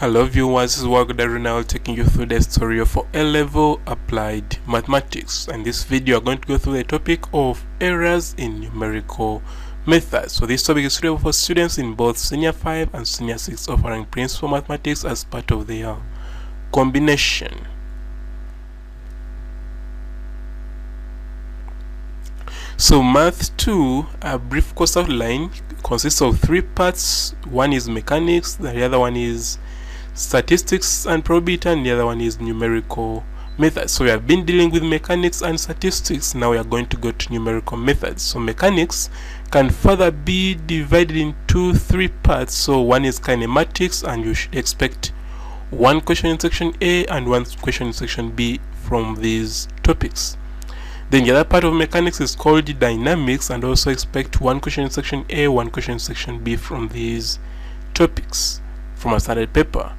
Hello viewers, this is Wagdarinal taking you through the story of A-level applied mathematics. And this video I'm going to go through the topic of errors in numerical methods. So this topic is suitable for students in both senior 5 and senior 6 offering principal mathematics as part of their combination. So Math 2, a brief course outline, consists of 3 parts. One is mechanics, the other one is statistics and probability, and the other one is numerical methods. So we have been dealing with mechanics and statistics. Now we are going to go to numerical methods. So mechanics can further be divided into 3 parts. So one is kinematics, and you should expect one question in section A and one question in section B from these topics. Then the other part of mechanics is called dynamics, and also expect one question in section A, one question in section B from these topics from a standard paper.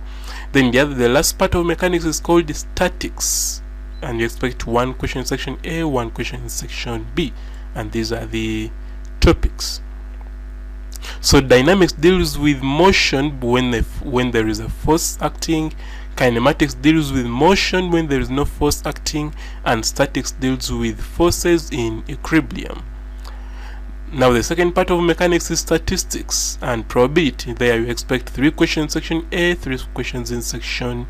Then the last part of mechanics is called statics, and you expect one question in section A, one question in section B, and these are the topics. So dynamics deals with motion when there is a force acting, kinematics deals with motion when there is no force acting, and statics deals with forces in equilibrium. Now the second part of mechanics is statistics and probability. There you expect 3 questions in section A, 3 questions in section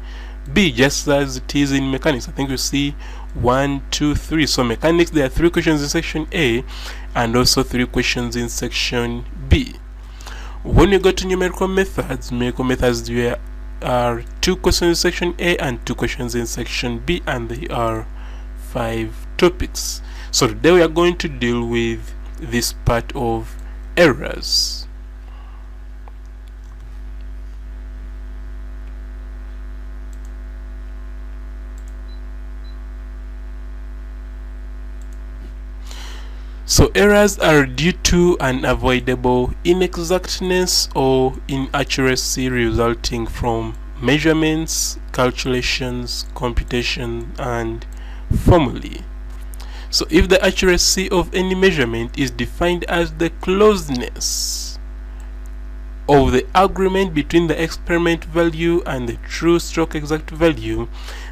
B, just as it is in mechanics. I think you see 1, 2, 3. So mechanics, there are 3 questions in section A and also 3 questions in section B. When you go to numerical methods, there are 2 questions in section A and 2 questions in section B, and they are 5 topics. So today we are going to deal with this part of errors. So errors are due to unavoidable inexactness or inaccuracy resulting from measurements, calculations, computation, and formulae. So if the accuracy of any measurement is defined as the closeness of the agreement between the experiment value and the true stroke exact value,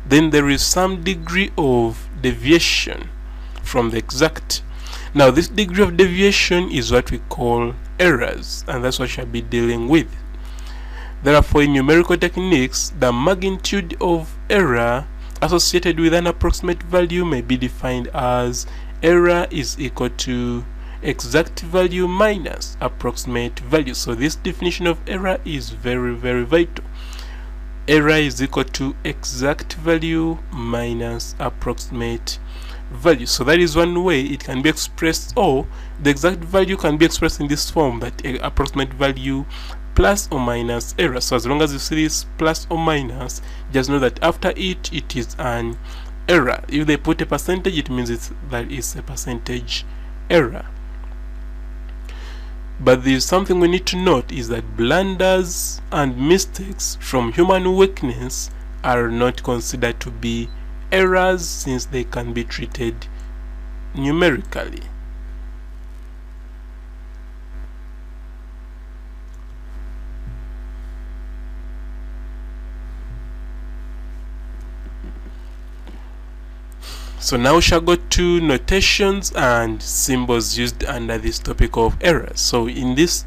then there is some degree of deviation from the exact. Now this degree of deviation is what we call errors, and that's what we shall be dealing with. Therefore, in numerical techniques, the magnitude of error associated with an approximate value may be defined as error is equal to exact value minus approximate value. So this definition of error is very vital. Error is equal to exact value minus approximate value. So that is one way it can be expressed, or the exact value can be expressed in this form, that approximate value plus or minus error. So as long as you see this plus or minus, just know that after it is an error. If they put a percentage, it means that is a percentage error. But there is something we need to note, is that blunders and mistakes from human weakness are not considered to be errors, since they can be treated numerically. So now we shall go to notations and symbols used under this topic of errors. So in this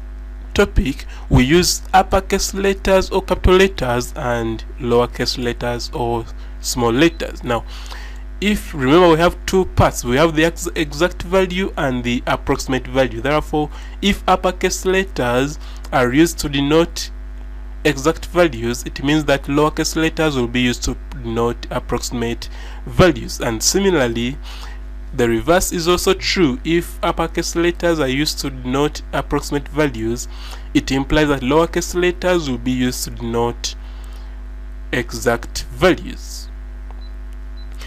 topic, we use uppercase letters or capital letters and lowercase letters or small letters. Now, remember, we have 2 parts. We have the exact value and the approximate value. Therefore, if uppercase letters are used to denote exact values, it means that lowercase letters will be used to denote approximate values. And similarly, the reverse is also true. If uppercase letters are used to denote approximate values, it implies that lowercase letters will be used to denote exact values.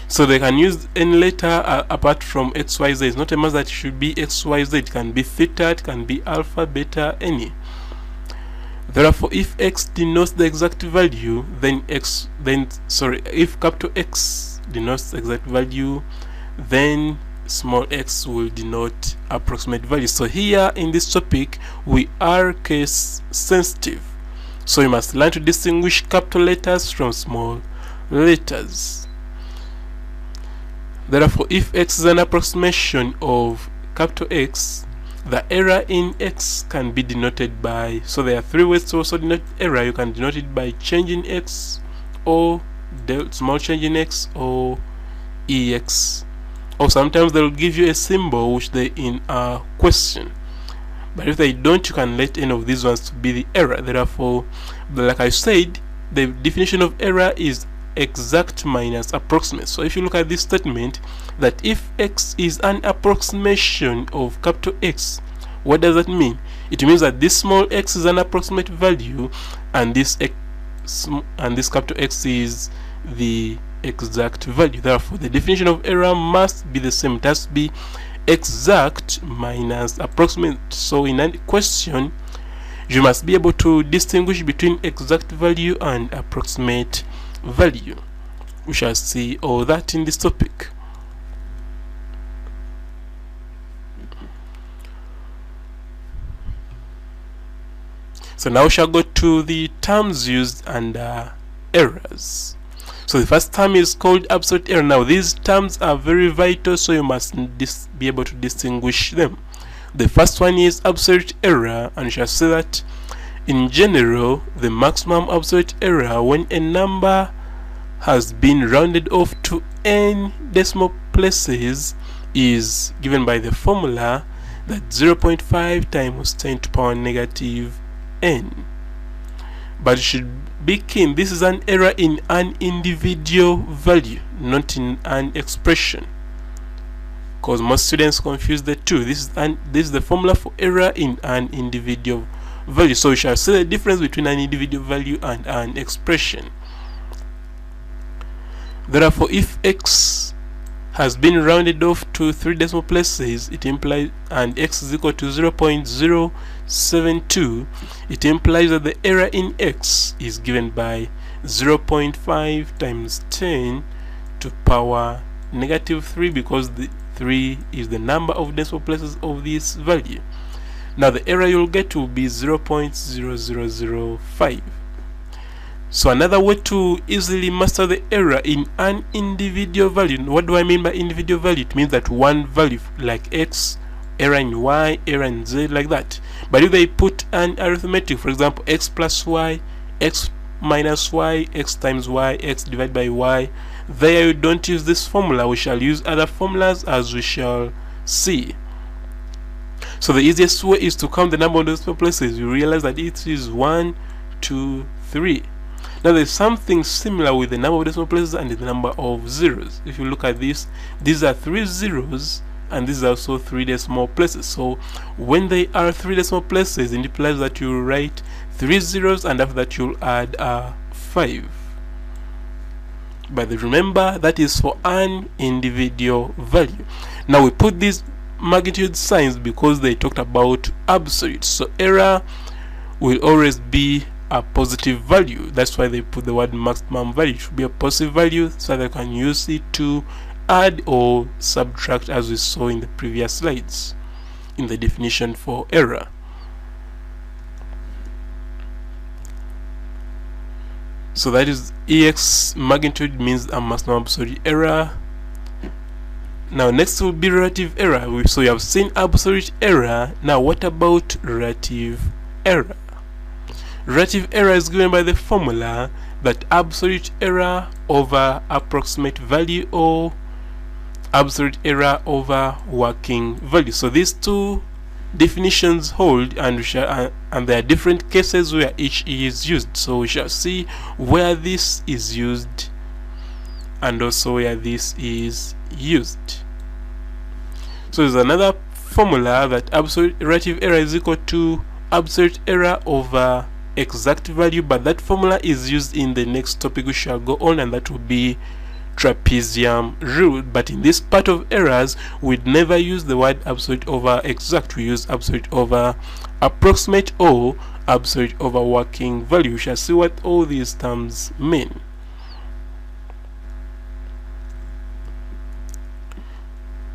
So they can use any letter apart from XYZ. It's not a must that it should be XYZ. It can be theta, it can be alpha, beta, any. Therefore, if x denotes the exact value, then if capital X denotes the exact value, then small x will denote approximate value. So here in this topic, we are case sensitive. So you must learn to distinguish capital letters from small letters. Therefore, if x is an approximation of capital X, the error in x can be denoted by, so there are three ways to also denote error. You can denote it by change in x, or small change in x, or ex, or sometimes they'll give you a symbol which they in a question. But if they don't, you can let any of these ones to be the error. Therefore, like I said, the definition of error is exact minus approximate. So if you look at this statement, that if x is an approximation of capital X, what does that mean? It means that this small x is an approximate value, and this capital X is the exact value. Therefore, the definition of error must be the same. It has to be exact minus approximate. So in a question, you must be able to distinguish between exact value and approximate value. We shall see all that in this topic. So now we shall go to the terms used under errors. So the first term is called absolute error. Now these terms are very vital, so you must be able to distinguish them. The first one is absolute error, and we shall say that in general, the maximum absolute error when a number has been rounded off to n decimal places is given by the formula that 0.5 times 10 to the power negative n. But you should be keen, this is an error in an individual value, not in an expression, because most students confuse the two. This is the formula for error in an individual value. So we shall see the difference between an individual value and an expression. Therefore, if x has been rounded off to 3 decimal places, it implies, and x is equal to 0.072, it implies that the error in x is given by 0.5 times 10 to the power negative 3, because the 3 is the number of decimal places of this value. Now the error you'll get will be 0.0005. So another way to easily master the error in an individual value. What do I mean by individual value? It means that one value, like x, error in y, error in z, like that. But if they put an arithmetic, for example, x plus y, x minus y, x times y, x divided by y, there you don't use this formula. We shall use other formulas, as we shall see. So the easiest way is to count the number of decimal places. You realize that it is 1, 2, 3. Now there's something similar with the number of decimal places and the number of zeros. If you look at this, these are 3 zeros and these are also 3 decimal places. So when they are 3 decimal places, it implies that you write 3 zeros and after that you'll add 5. But remember, that is for an individual value. Now we put these magnitude signs because they talked about absolute. So error will always be a positive value. That's why they put the word maximum value. It should be a positive value so they can use it to add or subtract, as we saw in the previous slides in the definition for error. So that is ex magnitude means a maximum absolute error. Now next will be relative error. So you have seen absolute error. Now what about relative error? Relative error is given by the formula that absolute error over approximate value or absolute error over working value. So these two definitions hold, and there are different cases where each is used. So we shall see where this is used and also where this is used. So there's another formula that absolute relative error is equal to absolute error over exact value, but that formula is used in the next topic we shall go on, and that will be trapezium rule. But in this part of errors, we'd never use the word absolute over exact. We use absolute over approximate or absolute over working value. We shall see what all these terms mean.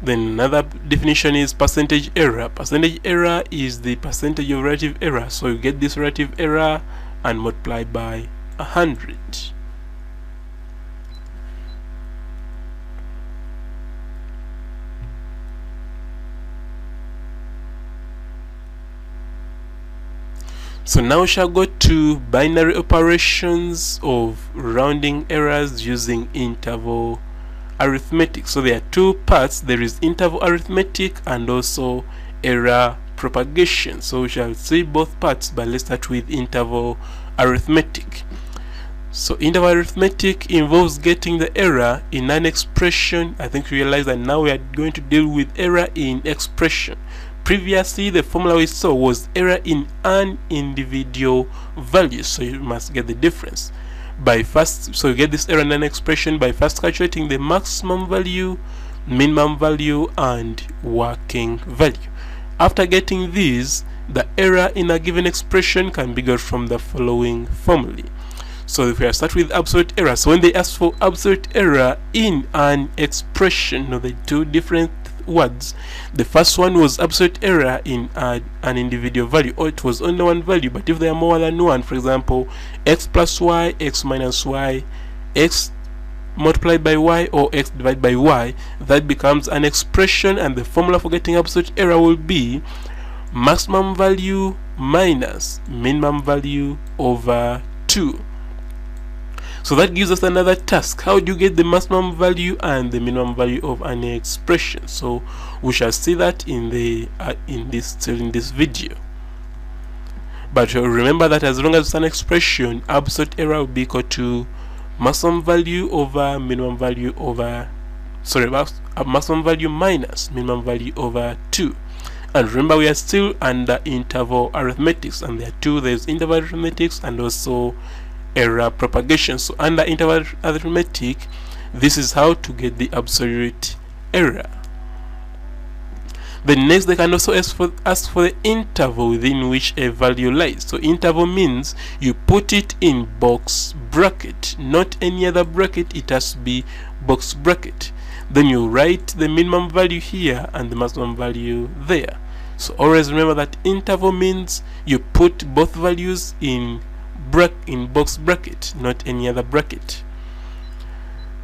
Then another definition is percentage error. Percentage error is the percentage of relative error. So you get this relative error and multiply by 100. So now we shall go to binary operations of rounding errors using interval arithmetic. So there are two parts. There is interval arithmetic and also error propagation. So we shall see both parts, but let's start with interval arithmetic. So interval arithmetic involves getting the error in an expression. I think you realize that now we are going to deal with error in expression. Previously, the formula we saw was error in an individual value, so you must get the difference. So you get this error in an expression by first calculating the maximum value, minimum value, and working value. After getting these, the error in a given expression can be got from the following formulae. So if we start with absolute error, so when they ask for absolute error in an expression, the two different words. The first one was absolute error in an individual value, or it was only one value, but if there are more than one, for example, x plus y, x minus y, x multiplied by y, or x divided by y, that becomes an expression, and the formula for getting absolute error will be maximum value minus minimum value over 2. So that gives us another task. How do you get the maximum value and the minimum value of an expression? So we shall see that in this video. But remember that as long as it's an expression, absolute error will be equal to maximum value over minimum value over maximum value minus minimum value over 2. And remember, we are still under interval arithmetics, and there are two. There's interval arithmetics and also error propagation. So under interval arithmetic, this is how to get the absolute error. Then next, they can also ask for the interval within which a value lies. So interval means you put it in box bracket, not any other bracket. It has to be box bracket. Then you write the minimum value here and the maximum value there. So always remember that interval means you put both values in box bracket, not any other bracket.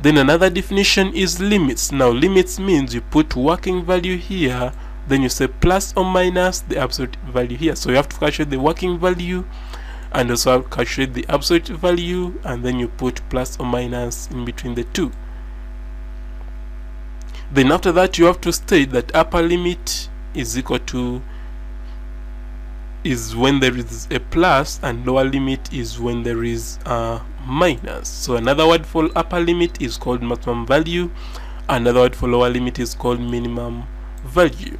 Then another definition is limits. Now limits means you put working value here, then you say plus or minus the absolute value here. So you have to calculate the working value and also calculate the absolute value, and then you put plus or minus in between the two. Then after that, you have to state that upper limit is equal to when there is a plus, and lower limit is when there is a minus. So another word for upper limit is called maximum value, another word for lower limit is called minimum value.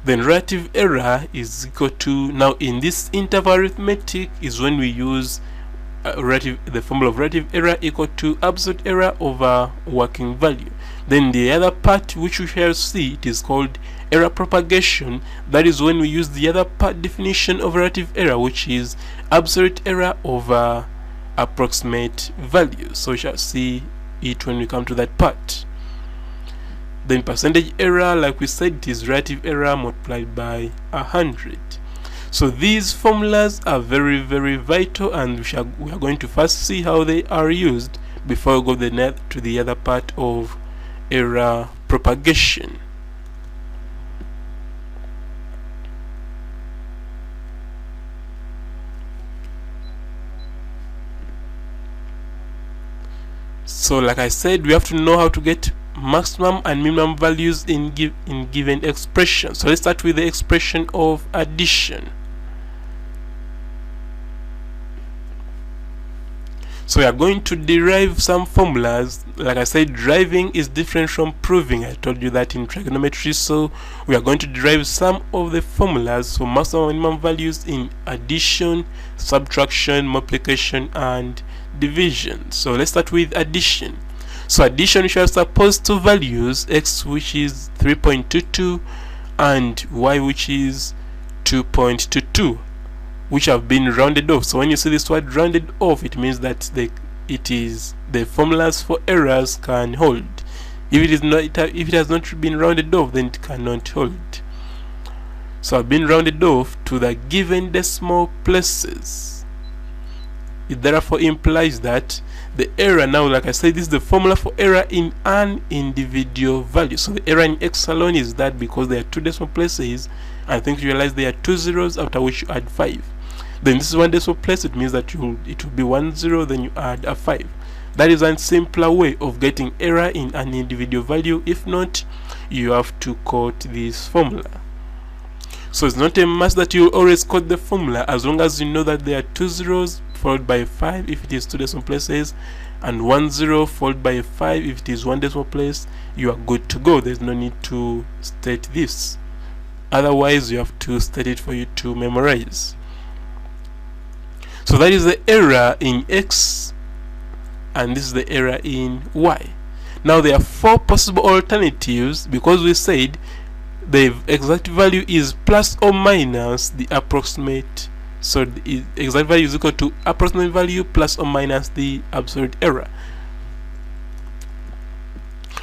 Then relative error is equal to, now in this interval arithmetic is when we use the formula of relative error equal to absolute error over working value. Then the other part which we shall see, it is called error propagation. That is when we use the other part definition of relative error, which is absolute error over approximate value. So we shall see it when we come to that part. Then percentage error, like we said, it is relative error multiplied by 100. So these formulas are very, very vital, and we are going to first see how they are used before we go to the other part of error propagation. So like I said, we have to know how to get maximum and minimum values in given expression. So let's start with the expression of addition. So we are going to derive some formulas. Like I said, deriving is different from proving. I told you that in trigonometry. So we are going to derive some of the formulas for maximum and minimum values in addition, subtraction, multiplication, and division. So let's start with addition. So addition, we shall suppose two values, x which is 3.22 and y which is 2.22, which have been rounded off. So when you see this word rounded off, it means that the formulas for errors can hold. If it has not been rounded off, then it cannot hold. so I've been rounded off to the given decimal places. It therefore implies that the error, now like I said, this is the formula for error in an individual value. So the error in x alone is that because there are 2 decimal places, I think you realize there are 2 zeros, after which you add 5. Then this is 1 decimal place, it means that it will be 1 0, then you add a 5. That is a simpler way of getting error in an individual value. If not, you have to quote this formula. So it's not a must that you always quote the formula, as long as you know that there are 2 zeros followed by 5 if it is 2 decimal places, and 1 0 followed by 5 if it is 1 decimal place. You are good to go. There's no need to state this. Otherwise, you have to state it for you to memorize. So that is the error in x, and this is the error in y. Now there are 4 possible alternatives, because we said the exact value is plus or minus the approximate. So the exact value is equal to approximate value plus or minus the absolute error.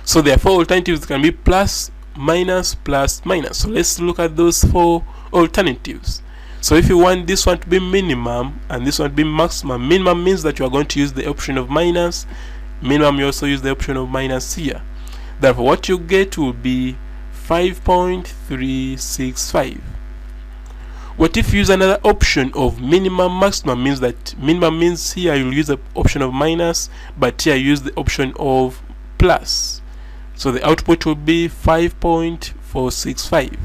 So there are 4 alternatives that can be plus, minus, plus, minus. So let's look at those 4 alternatives. So if you want this one to be minimum and this one to be maximum, minimum means that you are going to use the option of minus. Minimum, you also use the option of minus here. Therefore what you get will be 5.365. What if you use another option of minimum maximum? Means that minimum means here you'll use the option of minus, but here you use the option of plus. So the output will be 5.465.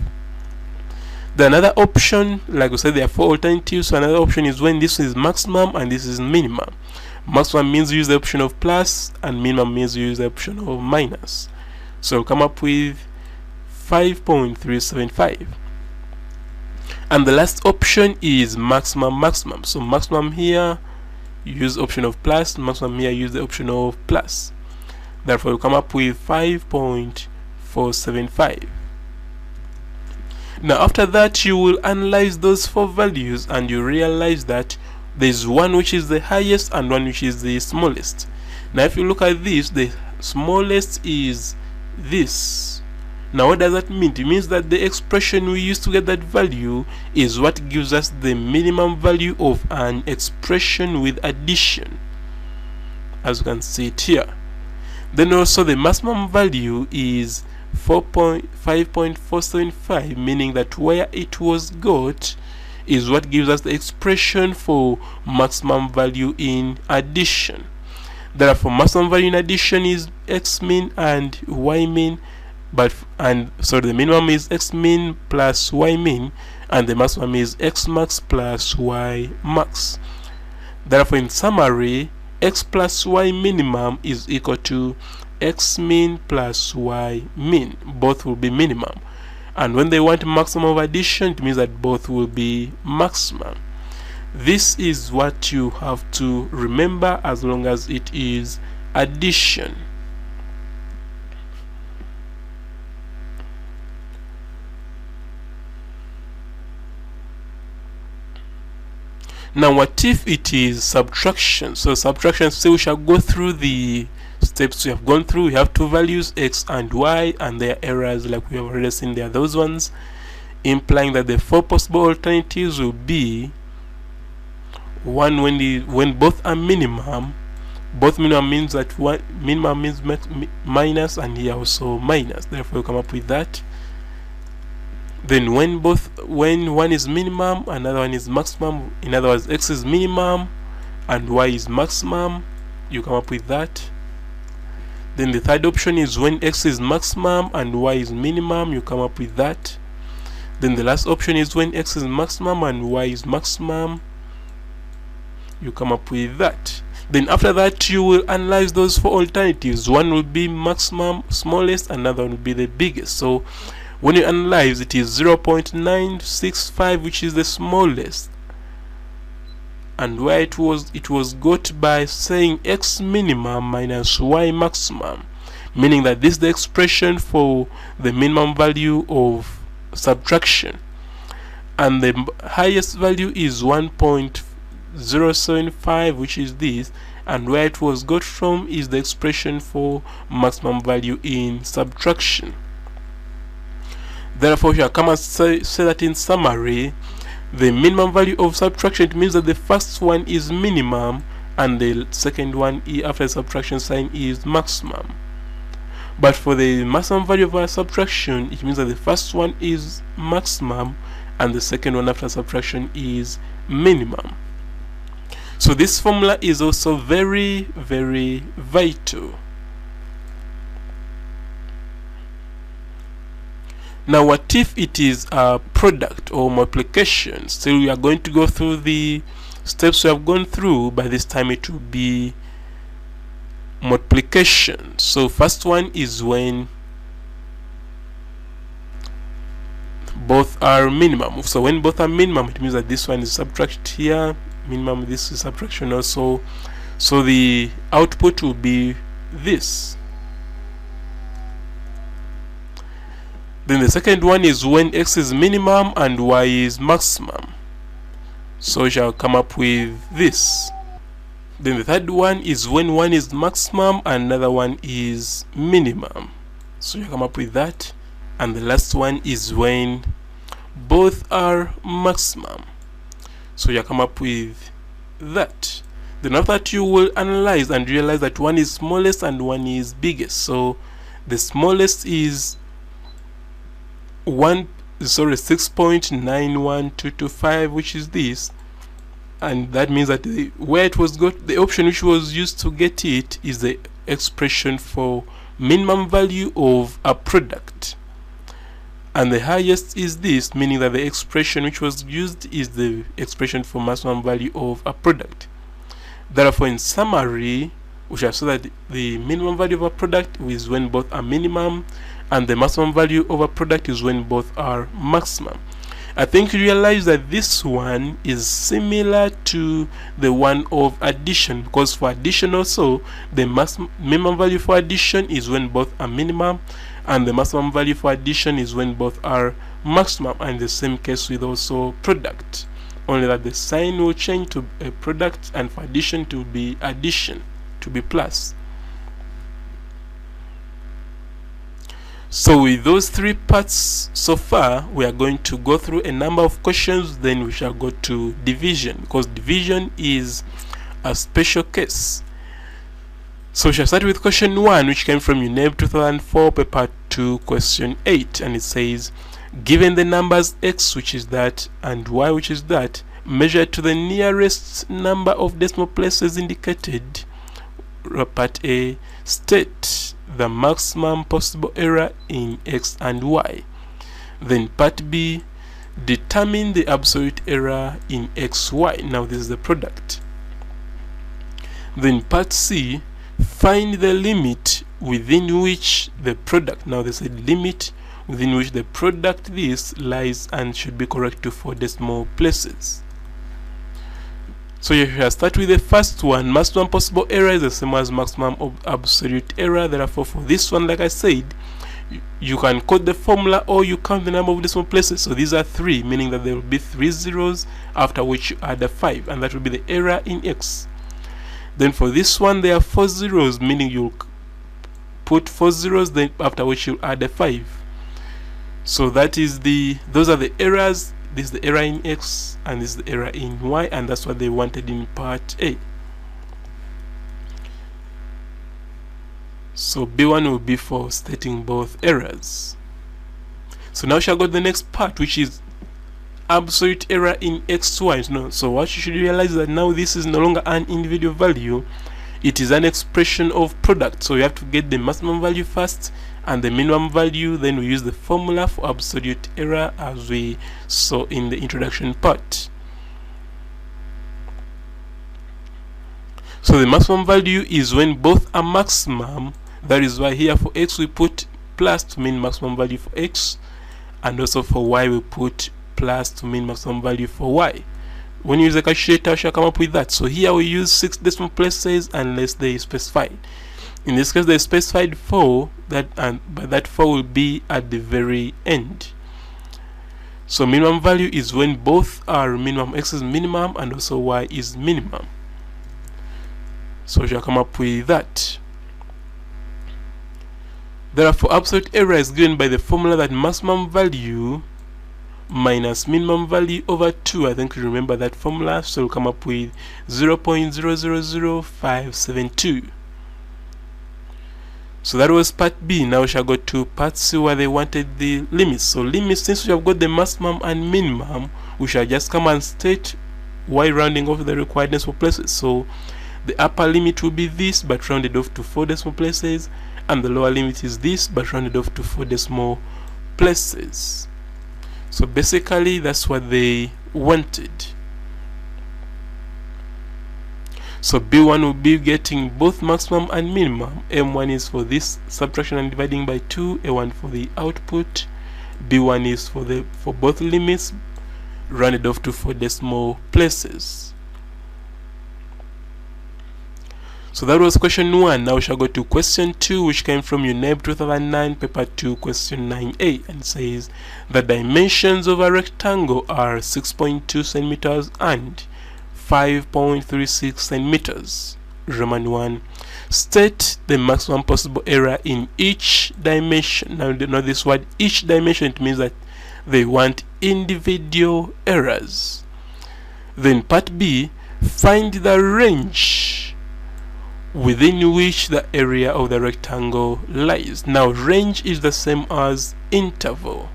The another option, like we said, there are 4 alternatives. So another option is when this is maximum and this is minimum. Maximum means you use the option of plus, and minimum means you use the option of minus. So we'll come up with 5.375. And the last option is maximum maximum. So maximum here you use option of plus, maximum here use the option of plus. Therefore you come up with 5.475. Now after that you will analyze those 4 values, and you realize that there is one which is the highest and one which is the smallest. Now if you look at this, the smallest is this. Now what does that mean? It means that the expression we use to get that value is what gives us the minimum value of an expression with addition, as you can see it here. Then also the maximum value is 5.475, meaning that where it was got is what gives us the expression for maximum value in addition. Therefore maximum value in addition is x min and y min, so the minimum is x min plus y min, and the maximum is x max plus y max. Therefore in summary, x plus y minimum is equal to x min plus y min. Both will be minimum, and when they want maximum of addition, it means that both will be maximum. This is what you have to remember as long as it is addition. Now what if it is subtraction? So subtraction, say we shall go through the steps we have gone through. We have 2 values, x and y, and their errors, like we have already seen, there are those ones, implying that the 4 possible alternatives will be one when both are minimum. Both minimum means that one minimum means minus, and here also minus. Therefore you come up with that. Then when one is minimum, another one is maximum. In other words, x is minimum and y is maximum, you come up with that. Then the third option is when x is maximum and y is minimum, you come up with that. Then the last option is when x is maximum and y is maximum, you come up with that. Then after that you will analyze those 4 alternatives. One will be maximum, smallest, another one will be the biggest. So when you analyze, it is 0.965, which is the smallest, and where it was got by saying x minimum minus y maximum, meaning that this is the expression for the minimum value of subtraction, and the highest value is 1.075, which is this, and where it was got from is the expression for maximum value in subtraction. Therefore, we shall come and say that in summary, the minimum value of subtraction, it means that the first one is minimum and the second one after the subtraction sign is maximum. But for the maximum value of our subtraction, it means that the first one is maximum and the second one after subtraction is minimum. So this formula is also very, very vital. Now, what if it is a product or multiplication? Still, we are going to go through the steps we have gone through. By this time it will be multiplication. So first one is when both are minimum. So when both are minimum, it means that this one is subtract here, minimum, this is subtraction also. So the output will be this. Then the second one is when x is minimum and y is maximum. So we shall come up with this. Then the third one is when one is maximum and another one is minimum. So you come up with that. And the last one is when both are maximum. So you come up with that. Then after that, you will analyze and realize that one is smallest and one is biggest. So the smallest is 6.91225, which is this, and that means that where it was got, the option which was used to get it is the expression for minimum value of a product, and the highest is this, meaning that the expression which was used is the expression for maximum value of a product. Therefore, in summary, we shall say that the minimum value of a product is when both are minimum, and the maximum value of a product is when both are maximum. I think you realize that this one is similar to the one of addition, because for addition also, the minimum value for addition is when both are minimum, and the maximum value for addition is when both are maximum. And the same case with also product, only that the sign will change to a product, and for addition to be addition, to be plus. So with those three parts so far, we are going to go through a number of questions, then we shall go to division, because division is a special case. So we shall start with question 1, which came from UNEB 2004, paper 2, question 8, and it says, given the numbers x, which is that, and y, which is that, measured to the nearest number of decimal places indicated, part A, state the maximum possible error in x and y. Then part B, determine the absolute error in x, y. Now this is the product. Then part C, find the limit within which the product, now there's a limit within which the product this lies and should be correct to 4 decimal places. So you shall start with the first one. Maximum possible error is the same as maximum of absolute error. Therefore, for this one, like I said, you can quote the formula or you count the number of decimal places. So these are 3, meaning that there will be 3 zeros, after which you add a 5, and that will be the error in x. Then for this one, there are 4 zeros, meaning you'll put 4 zeros, then after which you add a 5. So that is those are the errors. This is the error in x and this is the error in y, and that's what they wanted in part A. So B1 will be for stating both errors. So now we shall go to the next part, which is absolute error in x, y. No, so what you should realize is that now this is no longer an individual value, it is an expression of product. So you have to get the maximum value first and the minimum value, then we use the formula for absolute error as we saw in the introduction part. So the maximum value is when both are maximum. That is why here for x we put plus to mean maximum value for x, and also for y we put plus to mean maximum value for y. When you use a calculator, you shall come up with that. So here we use 6 decimal places unless they specified. In this case, they specified 4, but that 4 will be at the very end. So minimum value is when both are minimum, x is minimum and also y is minimum. So we shall come up with that. Therefore, absolute error is given by the formula that maximum value minus minimum value over 2. I think you remember that formula, so we'll come up with 0.000572. So that was part B. Now we shall go to part C, where they wanted the limits. So limits, since we have got the maximum and minimum, we shall just come and state while rounding off the required decimal places. So the upper limit will be this, but rounded off to 4 decimal places, and the lower limit is this, but rounded off to 4 decimal places. So basically that's what they wanted. So B1 will be getting both maximum and minimum. M1 is for this subtraction and dividing by 2, A1 for the output, B1 is for both limits rounded off to 4 decimal places. So that was question 1. Now we shall go to question 2, which came from UNEB 2009, paper 2, question 9a, and says the dimensions of a rectangle are 6.2 centimeters and 5.36 centimeters. Roman 1. State the maximum possible error in each dimension. Now note this word each dimension, it means that they want individual errors. Then part B, find the range within which the area of the rectangle lies. Now range is the same as interval.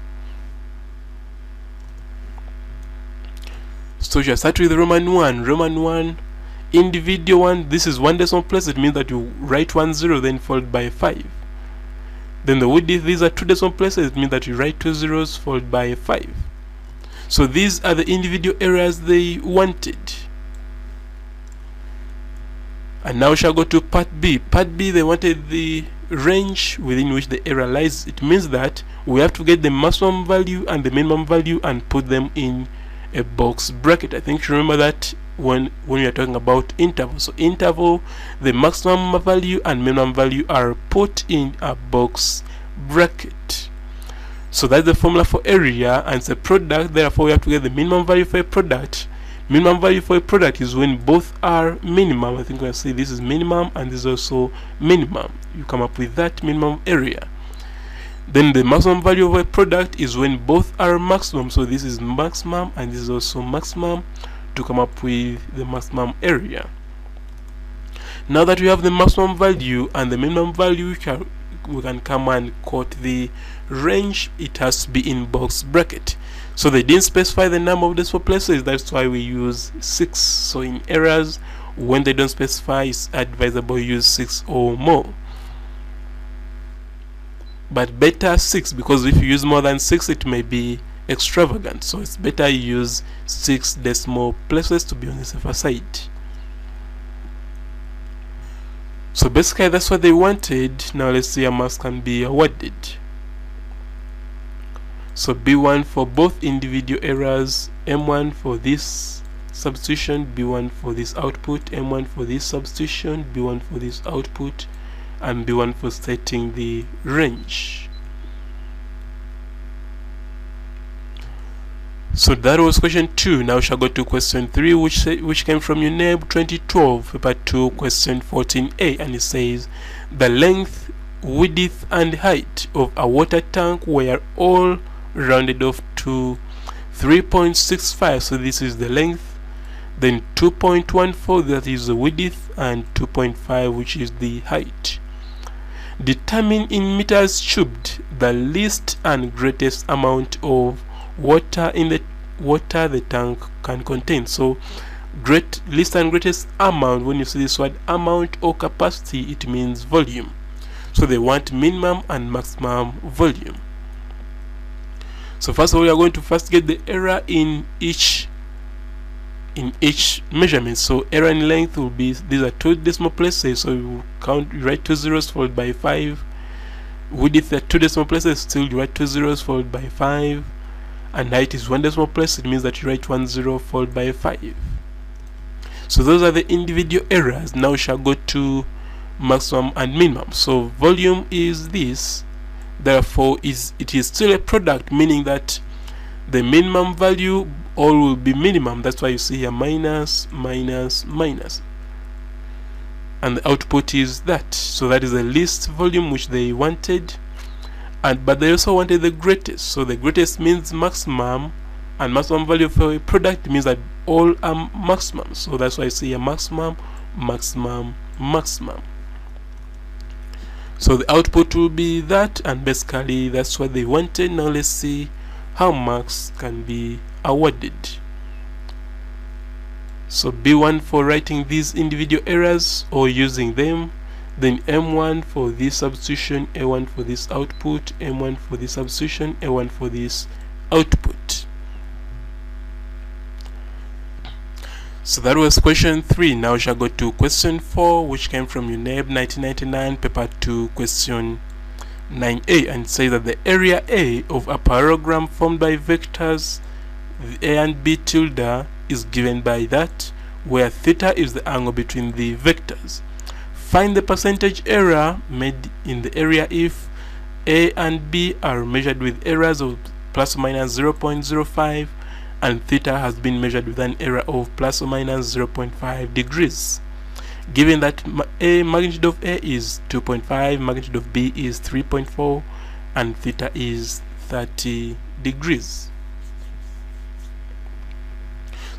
So we shall start with Roman 1. Roman 1, individual 1, this is 1 decimal place, it means that you write 1 0 then followed by 5. Then the width, these are 2 decimal places, it means that you write 2 zeros followed by 5. So these are the individual errors they wanted. And now we shall go to part B. Part B, they wanted the range within which the error lies. It means that we have to get the maximum value and the minimum value and put them in a box bracket. I think you remember that when we are talking about interval. So interval, the maximum value and minimum value are put in a box bracket. So that's the formula for area, and it's a product, therefore we have to get the minimum value for a product. Minimum value for a product is when both are minimum. I think we'll say this is minimum and this is also minimum. You come up with that minimum area. Then the maximum value of a product is when both are maximum. So this is maximum and this is also maximum, to come up with the maximum area. Now that we have the maximum value and the minimum value, we can come and quote the range. It has to be in box bracket. So they didn't specify the number of decimal places, that's why we use 6. So in errors, when they don't specify, it's advisable to use 6 or more. But better 6, because if you use more than 6, it may be extravagant. So it's better you use 6 decimal places to be on the safer side. So basically that's what they wanted. Now let's see how much can be awarded. So B1 for both individual errors, M1 for this substitution, B1 for this output, M1 for this substitution, B1 for this output, and B1 for stating the range. So that was question 2. Now we shall go to question 3, which came from UNEB 2012, paper 2, question 14a, and it says the length, width, and height of a water tank were all rounded off to 3.65. so this is the length, then 2.14, that is the width, and 2.5, which is the height. Determine in meters cubed the least and greatest amount of water in the tank can contain. So least and greatest amount, when you see this word amount or capacity, it means volume. So they want minimum and maximum volume. So first of all, we are going to first get the error in each measurement. So error in length will be, these are 2 decimal places, so you write 2 zeros followed by 5. Width are 2 decimal places, still you write 2 zeros followed by 5. And height is 1 decimal place, it means that you write 1 0 followed by 5. So those are the individual errors. Now we shall go to maximum and minimum. So volume is this, therefore it is still a product, meaning that the minimum value all will be minimum. That's why you see here minus, minus, minus, and the output is that. So that is the least volume which they wanted. but they also wanted the greatest. So the greatest means maximum, and maximum value for a product means that all are maximum. So that's why I say a maximum, maximum, maximum. So the output will be that, and basically that's what they wanted. Now let's see how marks can be awarded. So B1 for writing these individual errors or using them, then M1 for this substitution, A1 for this output, M1 for this substitution, A1 for this output. So that was question 3. Now we shall go to question 4, which came from UNEB 1999, paper 2, question 9A, and says that the area A of a parallelogram formed by vectors A and B tilde is given by that, where theta is the angle between the vectors. Find the percentage error made in the area if A and B are measured with errors of plus or minus 0.05 and theta has been measured with an error of plus or minus 0.5 degrees. Given that magnitude of A is 2.5, magnitude of B is 3.4, and theta is 30 degrees.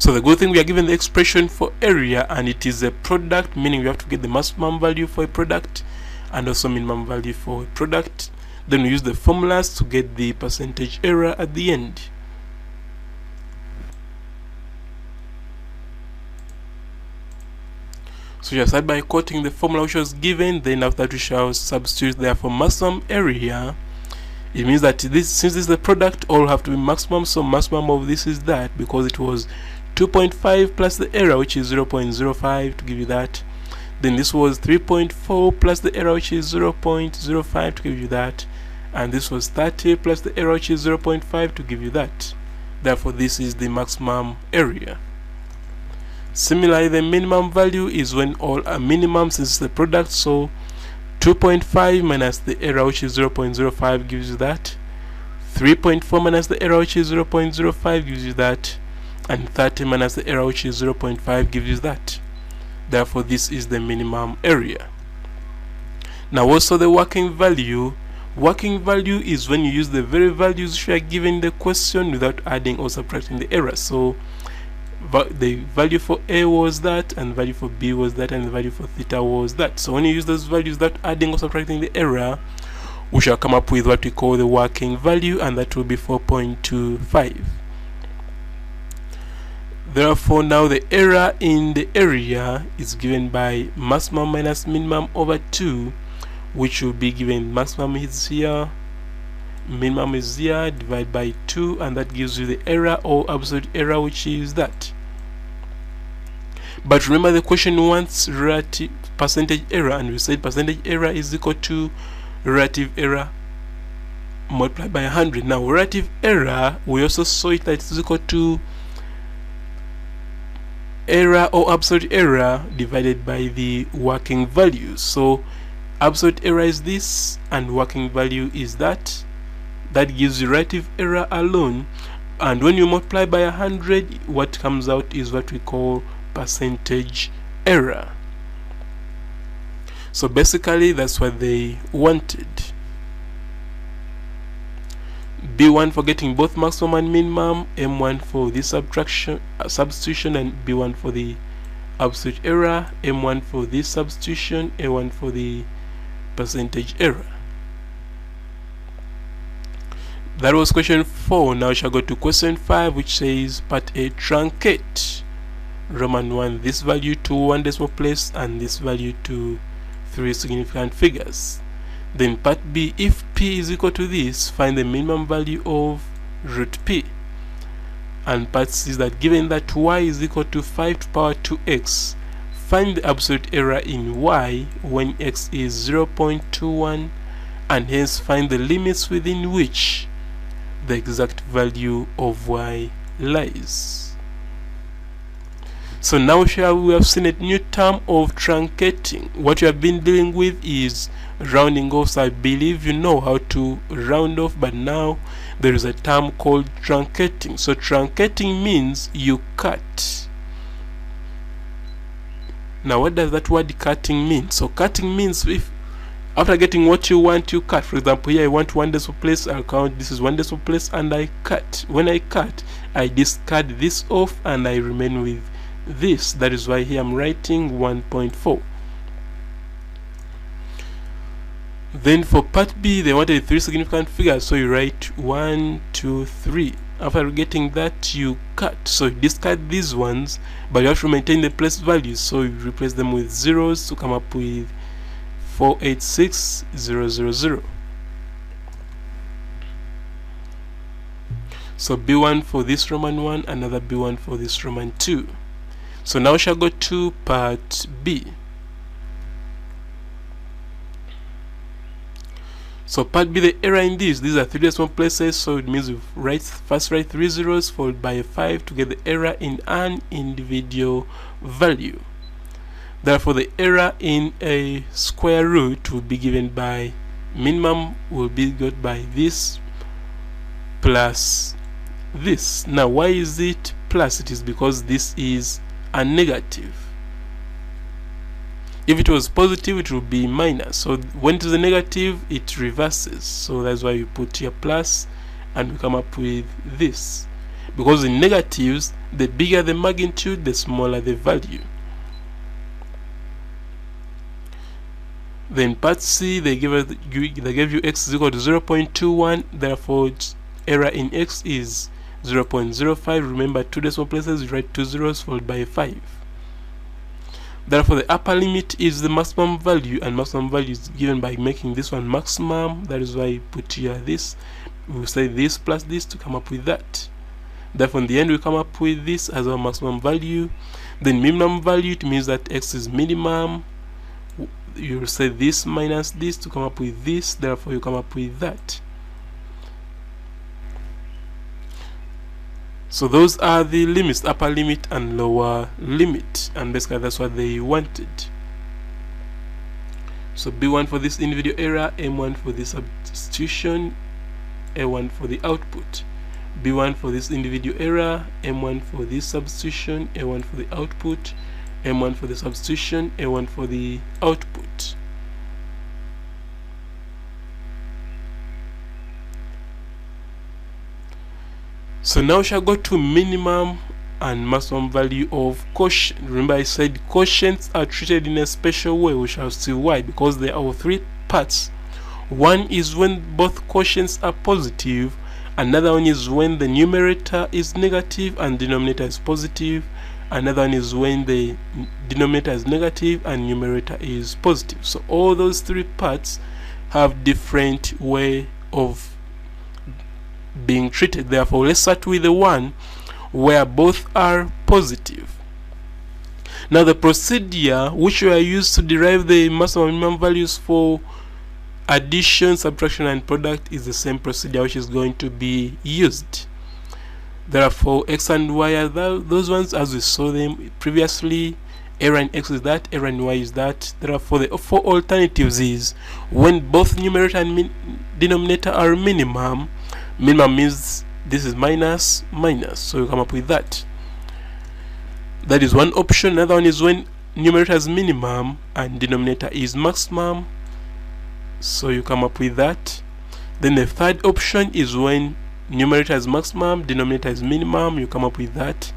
So the good thing, we are given the expression for area, and it is a product, meaning we have to get the maximum value for a product and also minimum value for a product. Then we use the formulas to get the percentage error at the end. So we shall start by quoting the formula which was given, then after that we shall substitute there for maximum area. It means that since this is the product, all have to be maximum, so maximum of this is that, because it was 2.5 plus the error which is 0.05 to give you that. Then this was 3.4 plus the error which is 0.05 to give you that. And this was 30 plus the error which is 0.5 to give you that. Therefore this is the maximum area. Similarly, the minimum value is when all are minimum, since it's the product, so 2.5 minus the error which is 0.05 gives you that. 3.4 minus the error which is 0.05 gives you that. And 30 minus the error which is 0.5 gives you that. Therefore this is the minimum area. Now also the working value. Working value is when you use the very values which are given in the question without adding or subtracting the error. So the value for A was that, and the value for B was that, and the value for theta was that. So when you use those values without adding or subtracting the error, we shall come up with what we call the working value, and that will be 4.25. Therefore now the error in the area is given by maximum minus minimum over 2, which will be given maximum is here, minimum is here, divided by 2, and that gives you the error or absolute error, which is that. But remember, the question wants relative percentage error, and we said percentage error is equal to relative error multiplied by 100. Now relative error, we also saw it that it's equal to error or absolute error divided by the working value. So absolute error is this and working value is that. That gives you relative error alone, and when you multiply by 100, what comes out is what we call percentage error. So basically that's what they wanted. B1 for getting both maximum and minimum, M1 for the substitution, and B1 for the absolute error, M1 for this substitution, A1 for the percentage error. That was question 4. Now we shall go to question 5, which says part A, truncate Roman 1 this value to 1 decimal place and this value to 3 significant figures. Then part B, if P is equal to this, find the minimum value of root P. And part C is that given that Y is equal to 5 to the power 2x, find the absolute error in Y when x is 0.21, and hence find the limits within which the exact value of Y lies. So now we have seen a new term of truncating. What you have been dealing with is rounding off. So I believe you know how to round off, but now there is a term called truncating. So truncating means you cut. Now what does that word cutting mean? So cutting means if After getting what you want, you cut. For example, here I want 1 decimal place, I'll count this is 1 decimal place and I cut. When I cut, I discard this off and I remain with this. That is why here I'm writing 1.4. Then for part B, they wanted 3 significant figures, so you write 1, 2, 3. After getting that, you cut. So you discard these ones, but you have to maintain the place values, so you replace them with zeros to come up with 486000. So B1 for this Roman 1, another B1 for this Roman 2. So now we shall go to part B. So part B, the error in these are 3 decimal places, so it means we first write 3 zeros followed by a 5 to get the error in an individual value. Therefore, the error in a square root will be given by minimum will be got by this plus this. Now, why is it plus? It is because this is a negative. If it was positive, it would be minus. So when it is a negative, it reverses. So that's why we put here plus and we come up with this. Because in negatives, the bigger the magnitude, the smaller the value. Then part C, they gave you x is equal to 0.21. Therefore, error in x is 0.05. Remember, 2 decimal places, you write 2 zeros followed by a 5. Therefore, the upper limit is the maximum value, and maximum value is given by making this one maximum. That is why I put here this. We will say this plus this to come up with that. Therefore, in the end, we come up with this as our maximum value. Then minimum value, it means that x is minimum. You will say this minus this to come up with this. Therefore, you come up with that. So those are the limits, upper limit and lower limit, and basically that's what they wanted. So B1 for this individual error, M1 for the substitution, A1 for the output. B1 for this individual error, M1 for this substitution, A1 for the output, M1 for the substitution, A1 for the output. So now we shall go to minimum and maximum value of quotient. Remember, I said quotients are treated in a special way. We shall see why. Because there are 3 parts. One is when both quotients are positive. Another one is when the numerator is negative and denominator is positive. Another one is when the denominator is negative and numerator is positive. So all those 3 parts have different way of being treated. Therefore, let's start with the one where both are positive. Now, the procedure which we are used to derive the maximum and minimum values for addition, subtraction, and product is the same procedure which is going to be used. Therefore, x and y are those ones as we saw them previously. Error in x is that, error in y is that. Therefore, the 4 alternatives is when both numerator and denominator are minimum. Minimum means this is minus, minus, so you come up with that. That is one option. Another one is when numerator is minimum and denominator is maximum, so you come up with that. Then the third option is when numerator is maximum, denominator is minimum, you come up with that.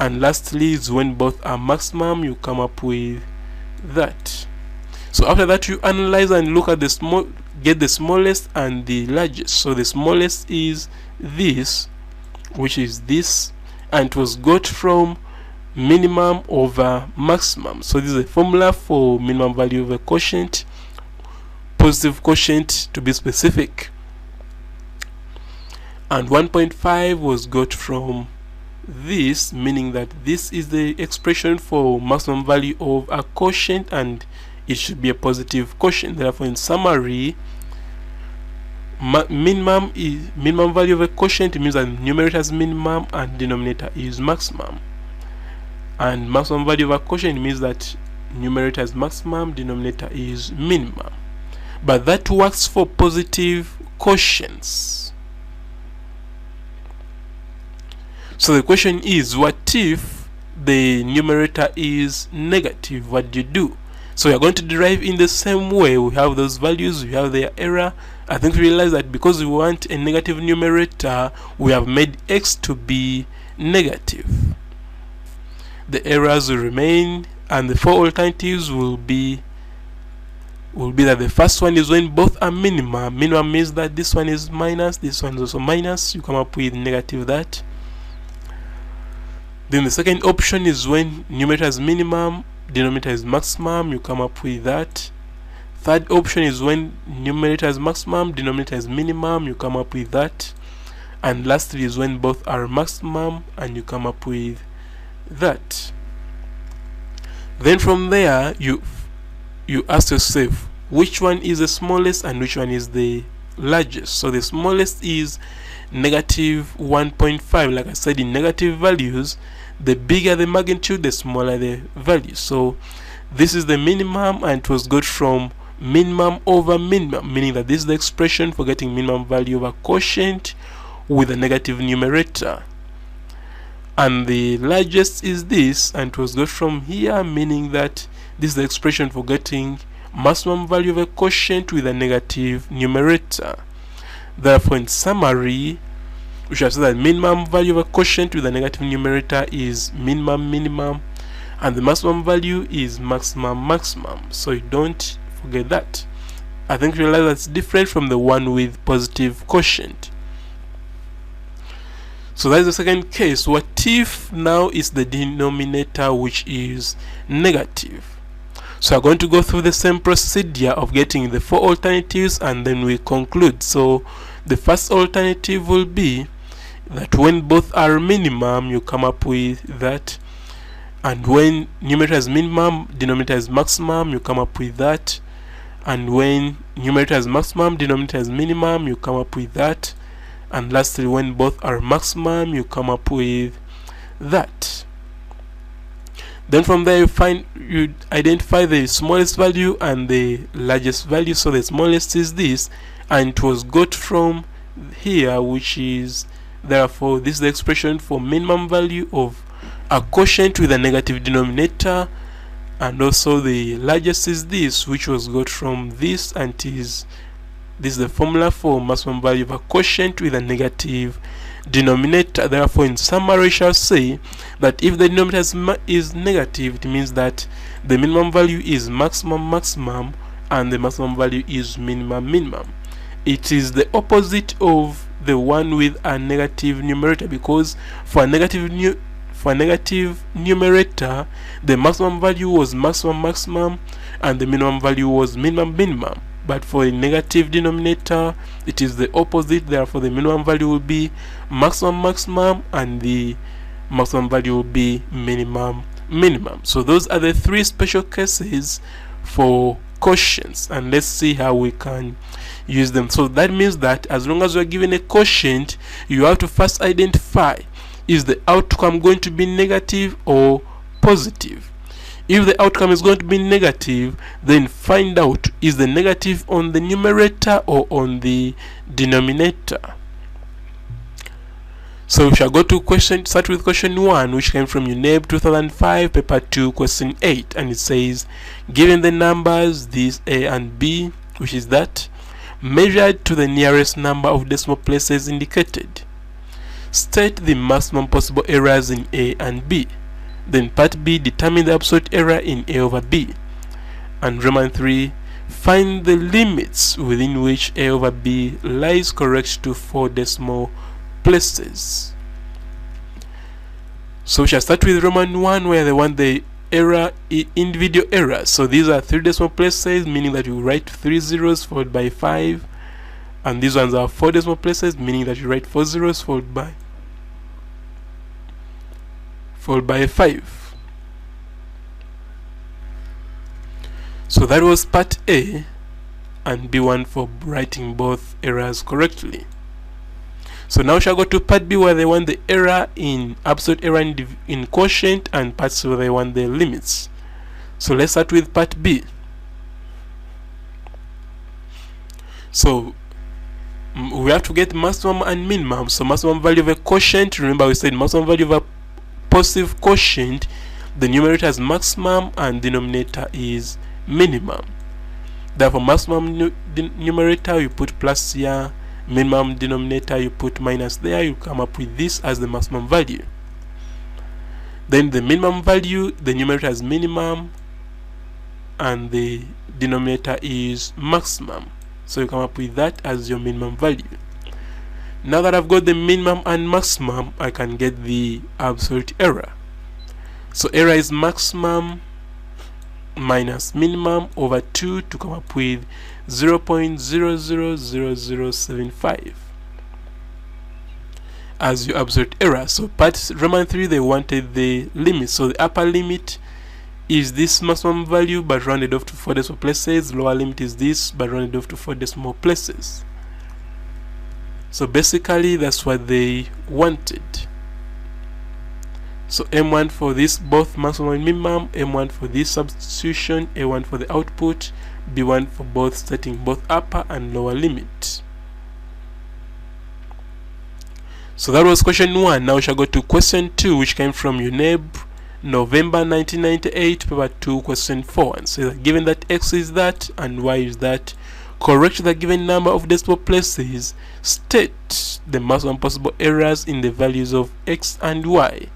And lastly is when both are maximum, you come up with that. So after that, you analyze and look at the get the smallest and the largest. So the smallest is this, which is this, and it was got from minimum over maximum. So this is a formula for minimum value of a quotient, positive quotient to be specific. And 1.5 was got from this, meaning that this is the expression for maximum value of a quotient, and it should be a positive quotient. Therefore, in summary, minimum value of a quotient means that numerator is minimum and denominator is maximum. And maximum value of a quotient means that numerator is maximum, denominator is minimum. But that works for positive quotients. So the question is, what if the numerator is negative? What do you do? So we are going to derive in the same way. We have those values, we have their error. I think we realize that because we want a negative numerator, we have made x to be negative. The errors will remain, and the four alternatives will be that the first one is when both are minimum. Minimum means that this one is minus, this one is also minus. You come up with negative that. Then the second option is when numerator is minimum, denominator is maximum. You come up with that. Third option is when numerator is maximum, denominator is minimum. You come up with that. And lastly is when both are maximum, and you come up with that. Then from there you ask yourself which one is the smallest and which one is the largest. So the smallest is negative 1.5. Like I said, in negative values, the bigger the magnitude, the smaller the value. So this is the minimum, and it was got from minimum over minimum, meaning that this is the expression for getting minimum value of a quotient with a negative numerator. And the largest is this, and it was got from here, meaning that this is the expression for getting maximum value of a quotient with a negative numerator. Therefore, in summary, we shall say that minimum value of a quotient with a negative numerator is minimum minimum, and the maximum value is maximum maximum. So you don't forget that. I think you realize that's different from the one with positive quotient. So that is the second case. What if now is the denominator which is negative? So I'm going to go through the same procedure of getting the four alternatives, and then we conclude. So the first alternative will be that when both are minimum, you come up with that. And when numerator is minimum, denominator is maximum, you come up with that. And when numerator is maximum, denominator is minimum, you come up with that. And lastly, when both are maximum, you come up with that. Then from there you identify the smallest value and the largest value. So the smallest is this, and it was got from here, which is, therefore this is the expression for minimum value of a quotient with a negative denominator. And also the largest is this, which was got from this, and this is the formula for maximum value of a quotient with a negative denominator. Therefore, in summary, we shall say that if the denominator is negative, it means that the minimum value is maximum maximum and the maximum value is minimum minimum. It is the opposite of the one with a negative numerator, because for a negative numerator, the maximum value was maximum maximum and the minimum value was minimum minimum. But for a negative denominator, it is the opposite. Therefore, the minimum value will be maximum maximum and the maximum value will be minimum minimum. So those are the three special cases for quotients, and let's see how we can use them. So that means that as long as you are given a quotient, you have to first identify, is the outcome going to be negative or positive? If the outcome is going to be negative, then find out, is the negative on the numerator or on the denominator? So we shall go to start with question 1, which came from UNEB 2005, paper 2, question 8, and it says, given the numbers this A and B, which is that, measured to the nearest number of decimal places indicated, state the maximum possible errors in A and B. Then part B, determine the absolute error in A over B. And Roman 3, find the limits within which A over B lies correct to 4 decimal places. So we shall start with Roman 1, where they want the error, individual errors. So these are 3 decimal places, meaning that you write 3 zeros followed by 5. And these ones are 4 decimal places, meaning that you write 4 zeros followed by 5. So that was part A, and B1 for writing both errors correctly. So now we shall go to part B, where they want the error in absolute error in quotient, and part C where they want the limits. So let's start with part B. So we have to get maximum and minimum. So maximum value of a quotient, remember we said maximum value of a positive quotient, the numerator is maximum and denominator is minimum. Therefore, maximum numerator you put plus here, minimum denominator you put minus there, you come up with this as the maximum value. Then the minimum value, the numerator is minimum and the denominator is maximum, so you come up with that as your minimum value. Now that I've got the minimum and maximum, I can get the absolute error. So error is maximum minus minimum over 2 to come up with 0.000075 as your absolute error. So part Roman 3, they wanted the limit. So the upper limit is this maximum value but rounded off to 4 decimal places. Lower limit is this but rounded off to 4 decimal places. So basically that's what they wanted. So M1 for this both maximum and minimum, M1 for this substitution, A1 for the output, B1 for both setting both upper and lower limit. So that was question 1. Now we shall go to question 2, which came from UNEB, November 1998, paper 2, question 4, and says that given that X is that and Y is that, correct the given number of decimal places, state the maximum possible errors in the values of X and Y,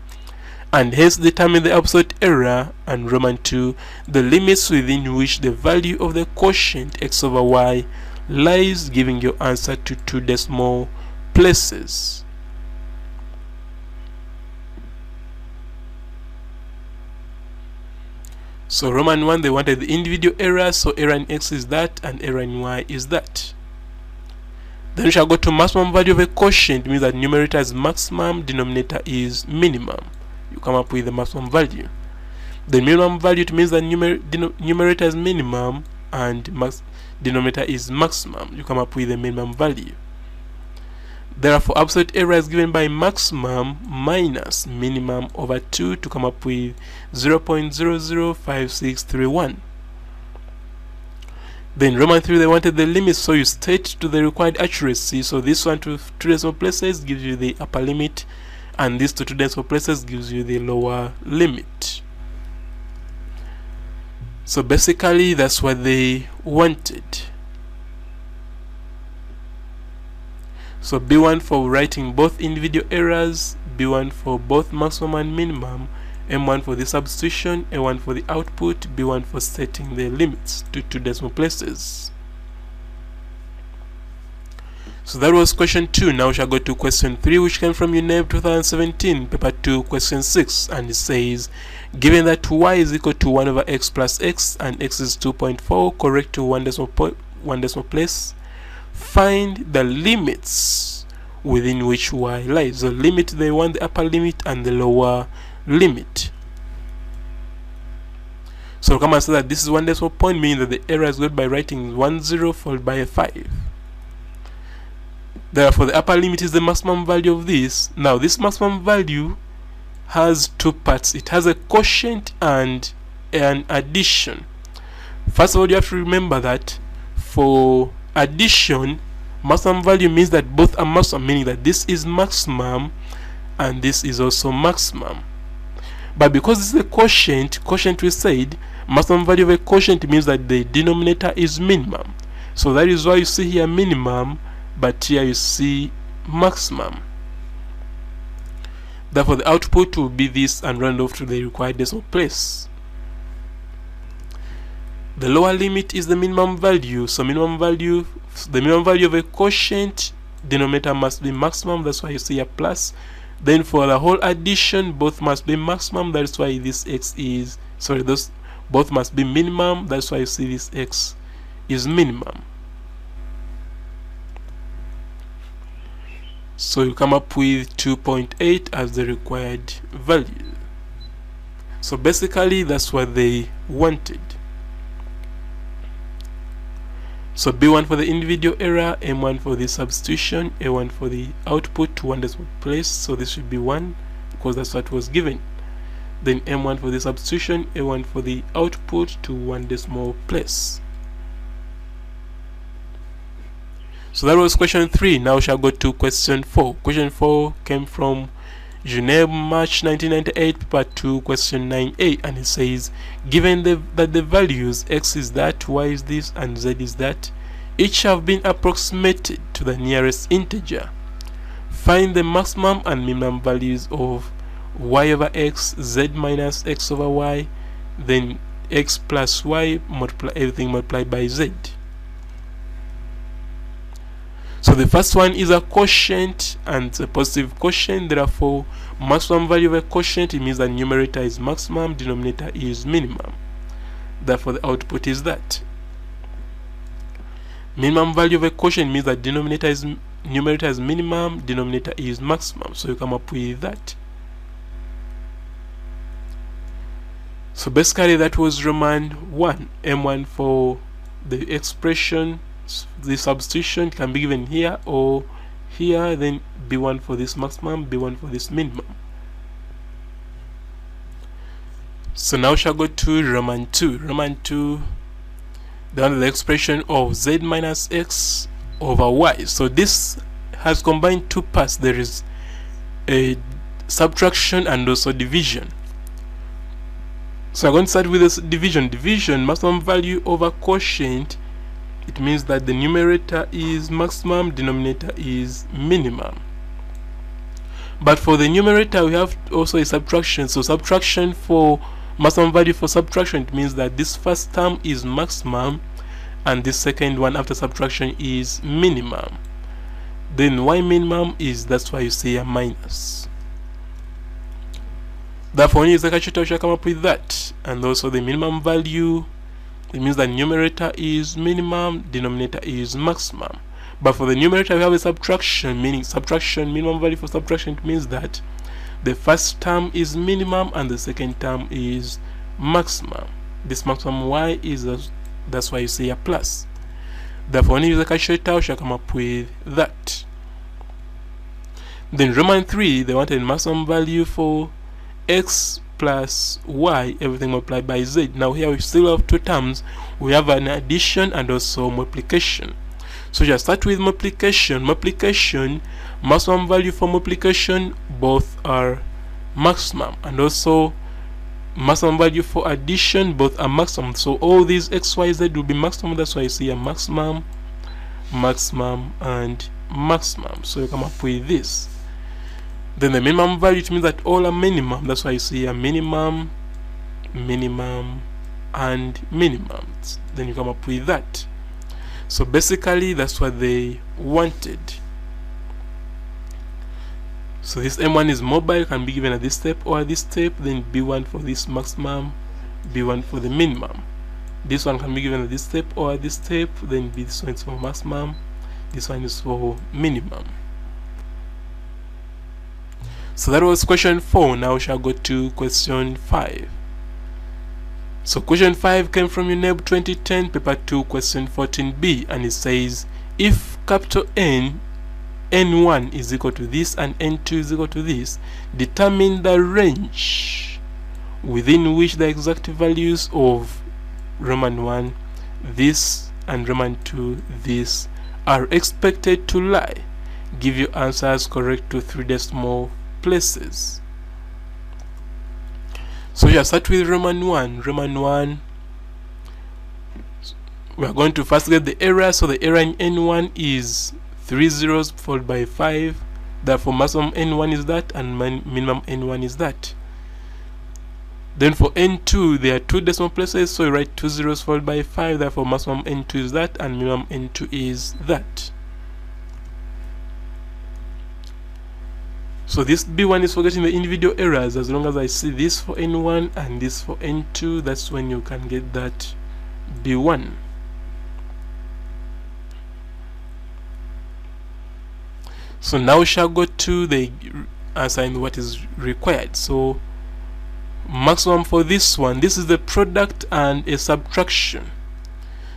and hence determine the absolute error, and Roman 2, the limits within which the value of the quotient X over Y lies, giving your answer to 2 decimal places. So Roman 1, they wanted the individual errors, so error in X is that and error in Y is that. Then we shall go to maximum value of a quotient, means that numerator is maximum, denominator is minimum. You come up with the maximum value. The minimum value, it means that numerator is minimum and denominator is maximum. You come up with the minimum value. Therefore, absolute error is given by maximum minus minimum over 2 to come up with 0.005631. Then Roman 3, they wanted the limit, so you state to the required accuracy. So this one to 2 decimal places gives you the upper limit, and this to 2 decimal places gives you the lower limit. So basically that's what they wanted. So B1 for writing both individual errors, B1 for both maximum and minimum, M1 for the substitution, A1 for the output, B1 for setting the limits to 2 decimal places. So that was question 2. Now we shall go to question 3, which came from UNEB 2017, paper 2, question 6, and it says, given that Y is equal to 1 over X plus X and X is 2.4, correct to 1 decimal place, find the limits within which Y lies. The limit, they want the upper limit and the lower limit. So come and say that this is 1 decimal point, meaning that the error is got by writing 1 0 followed by a 5. Therefore, the upper limit is the maximum value of this. Now, this maximum value has 2 parts. It has a quotient and an addition. First of all, you have to remember that for addition, maximum value means that both are maximum, meaning that this is maximum and this is also maximum. But because this is a quotient, we said maximum value of a quotient means that the denominator is minimum. So that is why you see here minimum, but here you see maximum. Therefore, the output will be this and round off to the required decimal place. The lower limit is the minimum value. So the minimum value of a quotient, denominator must be maximum. That's why you see a plus. Then for the whole addition, both must be maximum. That's why this X is, sorry, those both must be minimum. That's why you see this X is minimum. So you come up with 2.8 as the required value. So basically that's what they wanted. So B1 for the individual error, M1 for the substitution, A1 for the output to 1 decimal place. So this should be 1 because that's what was given. Then M1 for the substitution, A1 for the output to 1 decimal place. So that was question 3. Now we shall go to question 4. Question 4 came from UNEB March 1998 paper 2 question 9a, and it says given that the values x is that, y is this, and z is that, each have been approximated to the nearest integer, find the maximum and minimum values of y over x, z minus x over y, then x plus y, multiply everything multiplied by z. So the first one is a quotient, and it's a positive quotient. Therefore, maximum value of a quotient, it means that numerator is maximum, denominator is minimum. Therefore, the output is that. Minimum value of a quotient means that numerator is minimum, denominator is maximum. So you come up with that. So basically that was Roman 1, M1 for the expression. The substitution can be given here or here, then B1 for this maximum, B1 for this minimum. So now we shall go to Roman 2. Roman 2, the expression of z minus x over y. So this has combined two parts. There is a subtraction and also division. So I'm going to start with this division. Division, maximum value over quotient. It means that the numerator is maximum, denominator is minimum. But for the numerator, we have also a subtraction. So subtraction for maximum value for subtraction, it means that this first term is maximum and this second one after subtraction is minimum. Then y minimum is, that's why you see a minus. Therefore, when you use the calculator, you shall come up with that. And also the minimum value, it means that numerator is minimum, denominator is maximum. But for the numerator, we have a subtraction, meaning subtraction, minimum value for subtraction, it means that the first term is minimum and the second term is maximum. This maximum y is, that's why you say a plus. Therefore, when you use the calculator, you shall come up with that. Then Roman 3, they wanted maximum value for x plus y, everything multiplied by z. Now here we still have two terms. We have an addition and also multiplication. So just start with multiplication. Multiplication, maximum value for multiplication, both are maximum, and also maximum value for addition, both are maximum. So all these x, y, z will be maximum. That's why you see a maximum, maximum, and maximum. So you come up with this. Then the minimum value, it means that all are minimum. That's why you see a minimum, minimum, and minimum. Then you come up with that. So basically that's what they wanted. So this M1 is mobile, can be given at this step or at this step. Then B1 for this maximum, B1 for the minimum. This one can be given at this step or at this step. Then this one is for maximum, this one is for minimum. So that was question 4. Now we shall go to question 5. So question 5 came from UNEB 2010 paper 2 question 14b, and it says if capital N, N1 is equal to this and N2 is equal to this, determine the range within which the exact values of Roman 1, this, and Roman 2, this, are expected to lie. Give your answers correct to 3 decimal places. So you start with Roman 1. Roman 1, we are going to first get the error. So the error in N1 is 3 zeros followed by 5. Therefore maximum N1 is that and minimum N1 is that. Then for N2 there are 2 decimal places, so you write 2 zeros followed by 5. Therefore maximum N2 is that and minimum N2 is that. So this B1 is for getting the individual errors. As long as I see this for N1 and this for N2, that's when you can get that B1. So now we shall go to the answer in what is required. So maximum for this one, this is the product and a subtraction.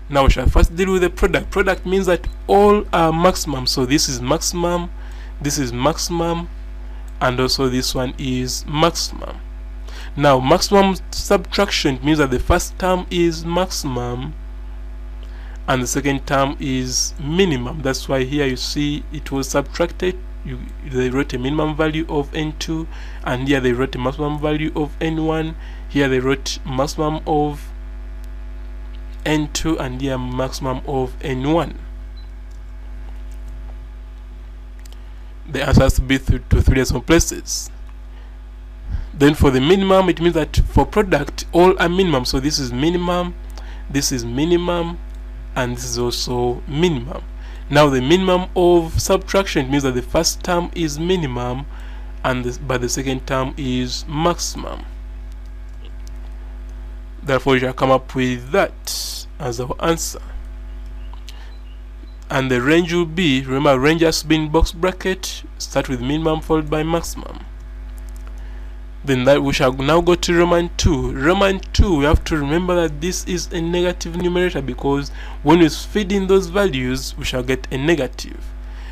Now we shall first deal with the product. Product means that all are maximum. So this is maximum, and also this one is maximum. Now maximum subtraction means that the first term is maximum and the second term is minimum. That's why here you see it was subtracted they wrote a minimum value of n2, and here they wrote a maximum value of n1. Here they wrote maximum of n2, and here maximum of n1. The answer has to be to 3 decimal places. Then for the minimum, it means that for product all are minimum. So this is minimum, and this is also minimum. Now the minimum of subtraction means that the first term is minimum, and but the second term is maximum. Therefore you shall come up with that as our answer. And the range will be, remember, range has been box bracket, start with minimum followed by maximum. Then that we shall now go to Roman 2. Roman 2, we have to remember that this is a negative numerator, because when we feed in those values we shall get a negative.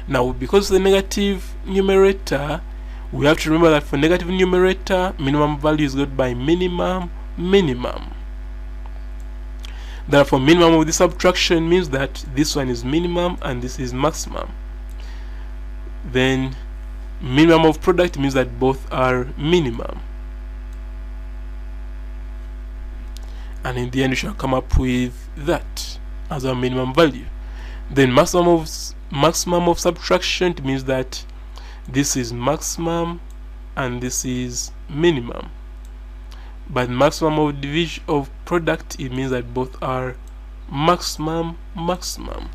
Now because the negative numerator, we have to remember that for negative numerator, minimum value is got by minimum. Therefore minimum of the subtraction means that this one is minimum and this is maximum. Then minimum of product means that both are minimum, and in the end we shall come up with that as our minimum value. Then maximum of subtraction means that this is maximum and this is minimum, but maximum of division of product, it means that both are maximum.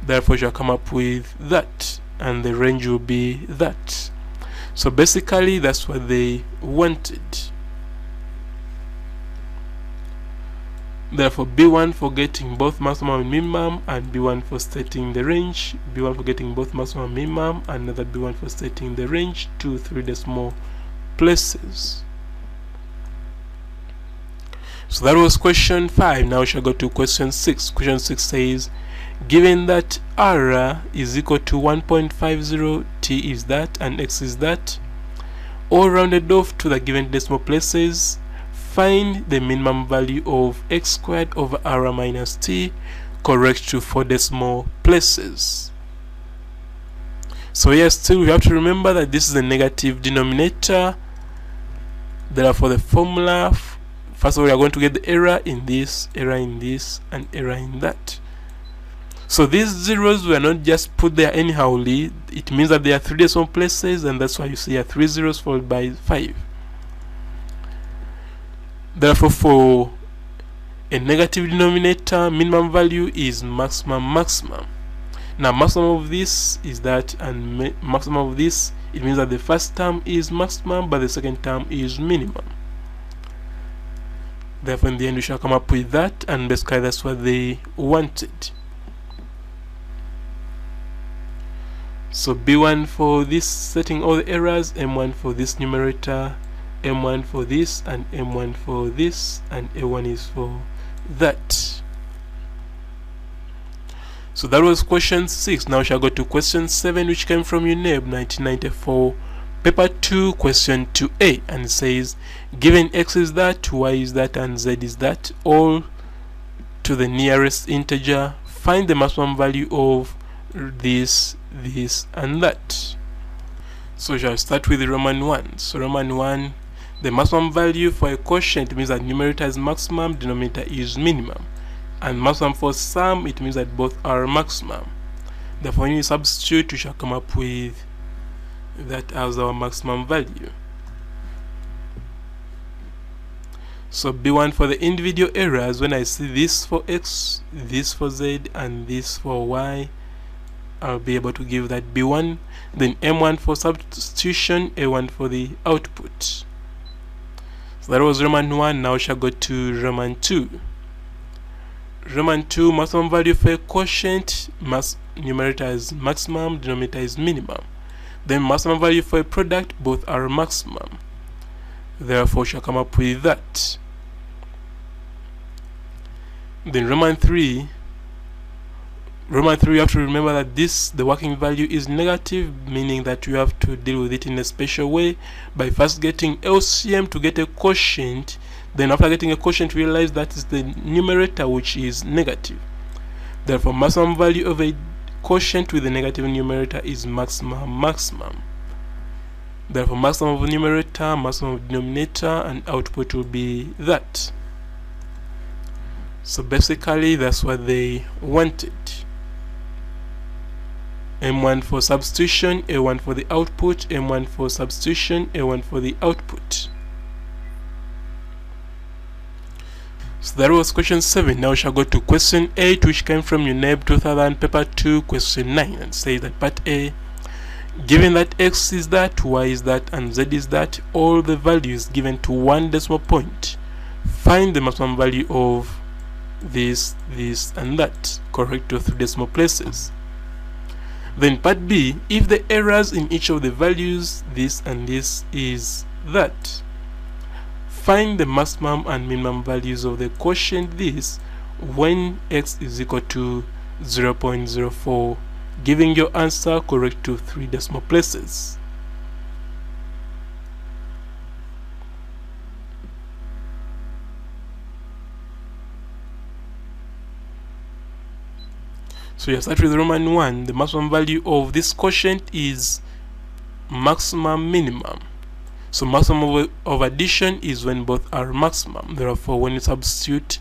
Therefore you shall come up with that, and the range will be that. So basically that's what they wanted. Therefore B1 for getting both maximum and minimum, and B1 for stating the range, B1 for getting both maximum and minimum, and another B1 for stating the range to 3 decimal places. So that was question 5. Now we shall go to question 6. Question 6 says, given that r is equal to 1.50, t is that, and x is that, all rounded off to the given decimal places, find the minimum value of x squared over r minus t, correct to 4 decimal places. So here still we have to remember that this is a negative denominator. Therefore the formula, first of all we are going to get the error in this, and error in that. So these zeros were not just put there anyhowly. It means that there are 3 decimal places, and that's why you see 3 zeros followed by 5. Therefore for a negative denominator, minimum value is maximum. Now maximum of this is that, and maximum of this, it means that the first term is maximum but the second term is minimum. Therefore in the end we shall come up with that, and basically that's what they wanted. So B1 for this, setting all the errors, M1 for this numerator, M1 for this, and M1 for this, and A1 is for that. So that was question 6. Now we shall go to question 7, which came from UNEB 1994, paper 2, question 2a, and it says, given x is that, y is that, and z is that, all to the nearest integer, find the maximum value of this, and that. So we shall start with the Roman 1. So Roman 1, the maximum value for a quotient means that numerator is maximum, denominator is minimum, and maximum for sum, it means that both are maximum. Therefore when you substitute, we shall come up with that as our maximum value. So B1 for the individual errors, when I see this for x, this for z, and this for y, I'll be able to give that B1. Then M1 for substitution, A1 for the output. So that was Roman 1. Now we shall go to Roman 2. Roman 2, maximum value for a quotient, numerator is maximum, denominator is minimum. Then maximum value for a product, both are maximum. Therefore we shall come up with that. Then Roman 3, you have to remember that the working value is negative, meaning that you have to deal with it in a special way by first getting LCM to get a quotient. Then after getting a quotient, realize that is the numerator which is negative. Therefore maximum value of a quotient with the negative numerator is maximum. Therefore, maximum of numerator, maximum of denominator, and output will be that. So basically, that's what they wanted. M1 for substitution, A1 for the output, M1 for substitution, A1 for the output. So that was question 7. Now we shall go to question 8, which came from UNEB 2000 paper 2, question 9, and says that part A, given that x is that, y is that, and z is that, all the values given to one decimal point, find the maximum value of this, and that, correct to 3 decimal places. Then part B, if the errors in each of the values, this and this, is that, find the maximum and minimum values of the quotient this when x is equal to 0.04, giving your answer correct to 3 decimal places. So you start with Roman 1. The maximum value of this quotient is maximum minimum. So maximum of addition is when both are maximum. Therefore, when you substitute,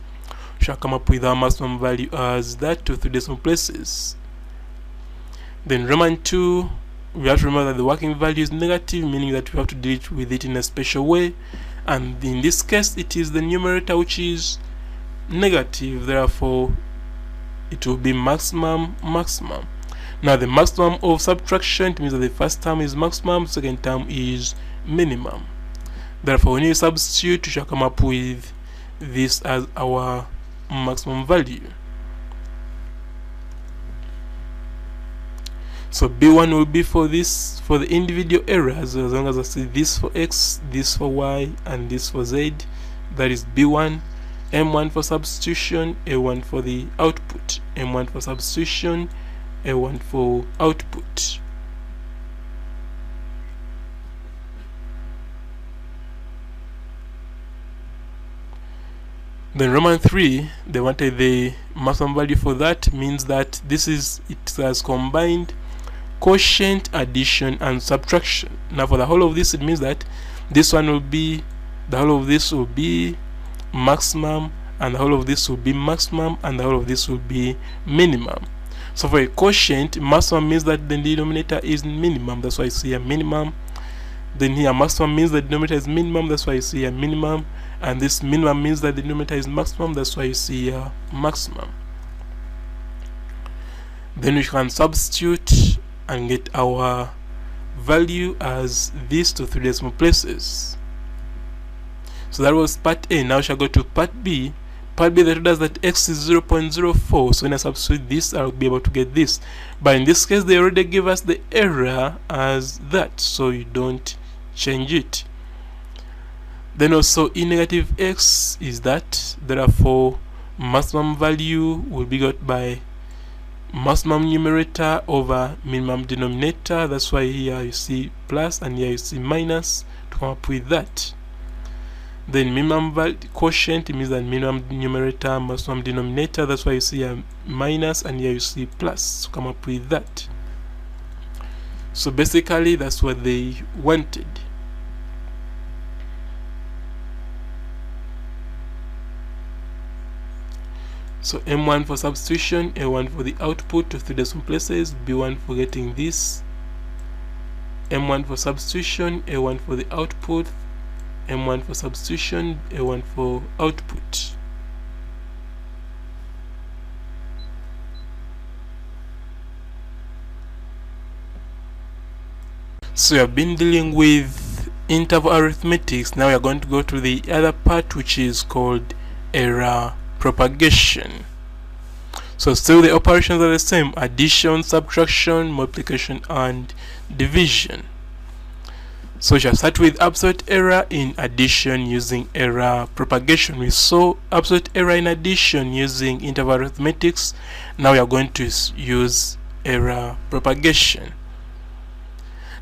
we shall come up with our maximum value as that to 3 decimal places. Then Roman 2, we have to remember that the working value is negative, meaning that we have to deal with it in a special way. And in this case, it is the numerator which is negative. Therefore, it will be maximum. Now the maximum of subtraction, it means that the first term is maximum, second term is minimum. Therefore, when you substitute, we shall come up with this as our maximum value. So B1 will be for this, for the individual errors, as long as I see this for x, this for y, and this for z, that is B1. M1 for substitution, A1 for the output. M1 for substitution, A1 for output. Then Roman 3, they wanted the maximum value for that, means that this is, it has combined quotient, addition, and subtraction. Now for the whole of this, it means that this one will be, the whole of this will be maximum, and the whole of this will be maximum, and the whole of this will be minimum. So for a quotient, maximum means that the denominator is minimum, that's why I see a minimum. Then here maximum means the denominator is minimum, that's why you see a minimum. And this minimum means that the denominator is maximum, that's why you see a maximum. Then we can substitute and get our value as this to 3 decimal places. So that was part A. Now we shall go to part B. Part B, that does that x is 0.04. So when I substitute this, I'll be able to get this. But in this case, they already give us the error as that, so you don't change it. Then also e negative x is that. Therefore, maximum value will be got by maximum numerator over minimum denominator. That's why here you see plus and here you see minus to come up with that. Then minimum quotient, it means that minimum numerator, maximum denominator. That's why you see a minus and here you see plus to come up with that. So basically, that's what they wanted. So M1 for substitution, A1 for the output to 3 decimal places, B1 for getting this, M1 for substitution, A1 for the output, M1 for substitution, A1 for output. So we have been dealing with interval arithmetics. Now we are going to go to the other part, which is called error propagation. So still the operations are the same: addition, subtraction, multiplication, and division. So we shall start with absolute error in addition using error propagation. We saw absolute error in addition using interval arithmetics. Now we are going to use error propagation.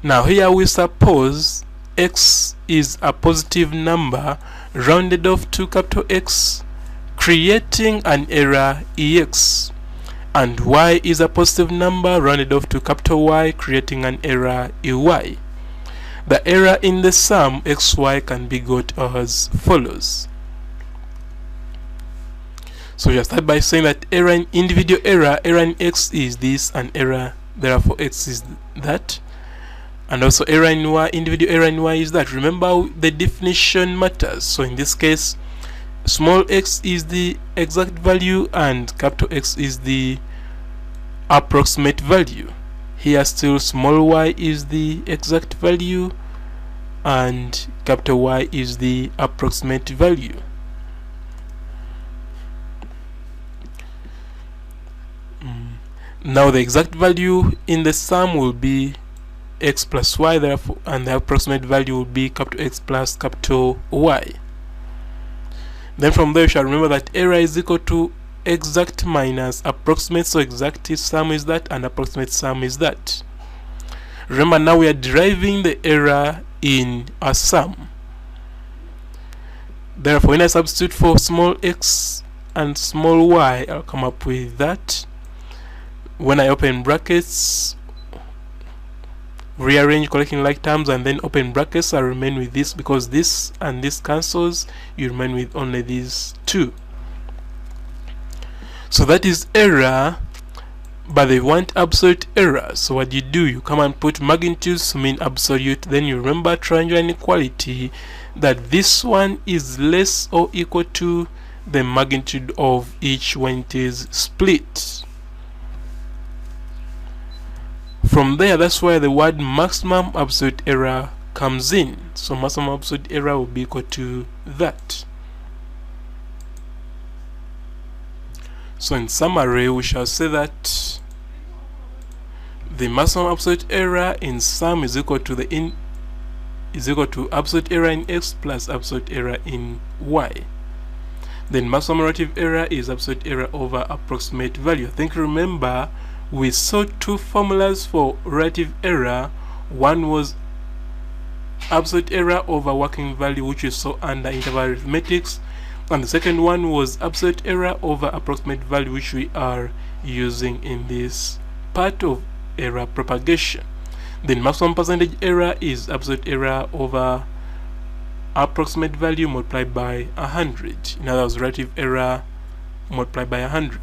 Now here we suppose x is a positive number rounded off to capital X, creating an error ex. and y is a positive number rounded off to capital Y, creating an error EY. The error in the sum xy can be got as follows. So you start by saying that error in individual error in x is this, and error therefore x is that, and also error in y, individual error in y is that. Remember, the definition matters. So in this case, small x is the exact value and capital X is the approximate value. Here still small y is the exact value and capital Y is the approximate value. Now the exact value in the sum will be x plus y, therefore, and the approximate value will be capital X plus capital Y. Then from there you shall remember that error is equal to exact minus approximate. So exact sum is that and approximate sum is that. Remember, now we are deriving the error in a sum. Therefore, when I substitute for small x and small y, I'll come up with that. When I open brackets, rearrange collecting like terms, and then open brackets, I remain with this because this and this cancels. You remain with only these two. So that is error, but they want absolute error. So what you do, you come and put magnitudes to mean absolute. Then you remember triangular inequality, that this one is less or equal to the magnitude of each when it is split. From there, that's why the word maximum absolute error comes in. So maximum absolute error will be equal to that. So in summary, we shall say that the maximum absolute error in sum is equal to absolute error in x plus absolute error in y. Then maximum relative error is absolute error over approximate value. I think, remember, we saw two formulas for relative error. One was absolute error over working value, which we saw under interval arithmetics, and the second one was absolute error over approximate value, which we are using in this part of error propagation. Then maximum percentage error is absolute error over approximate value multiplied by 100. In other words, relative error multiplied by 100.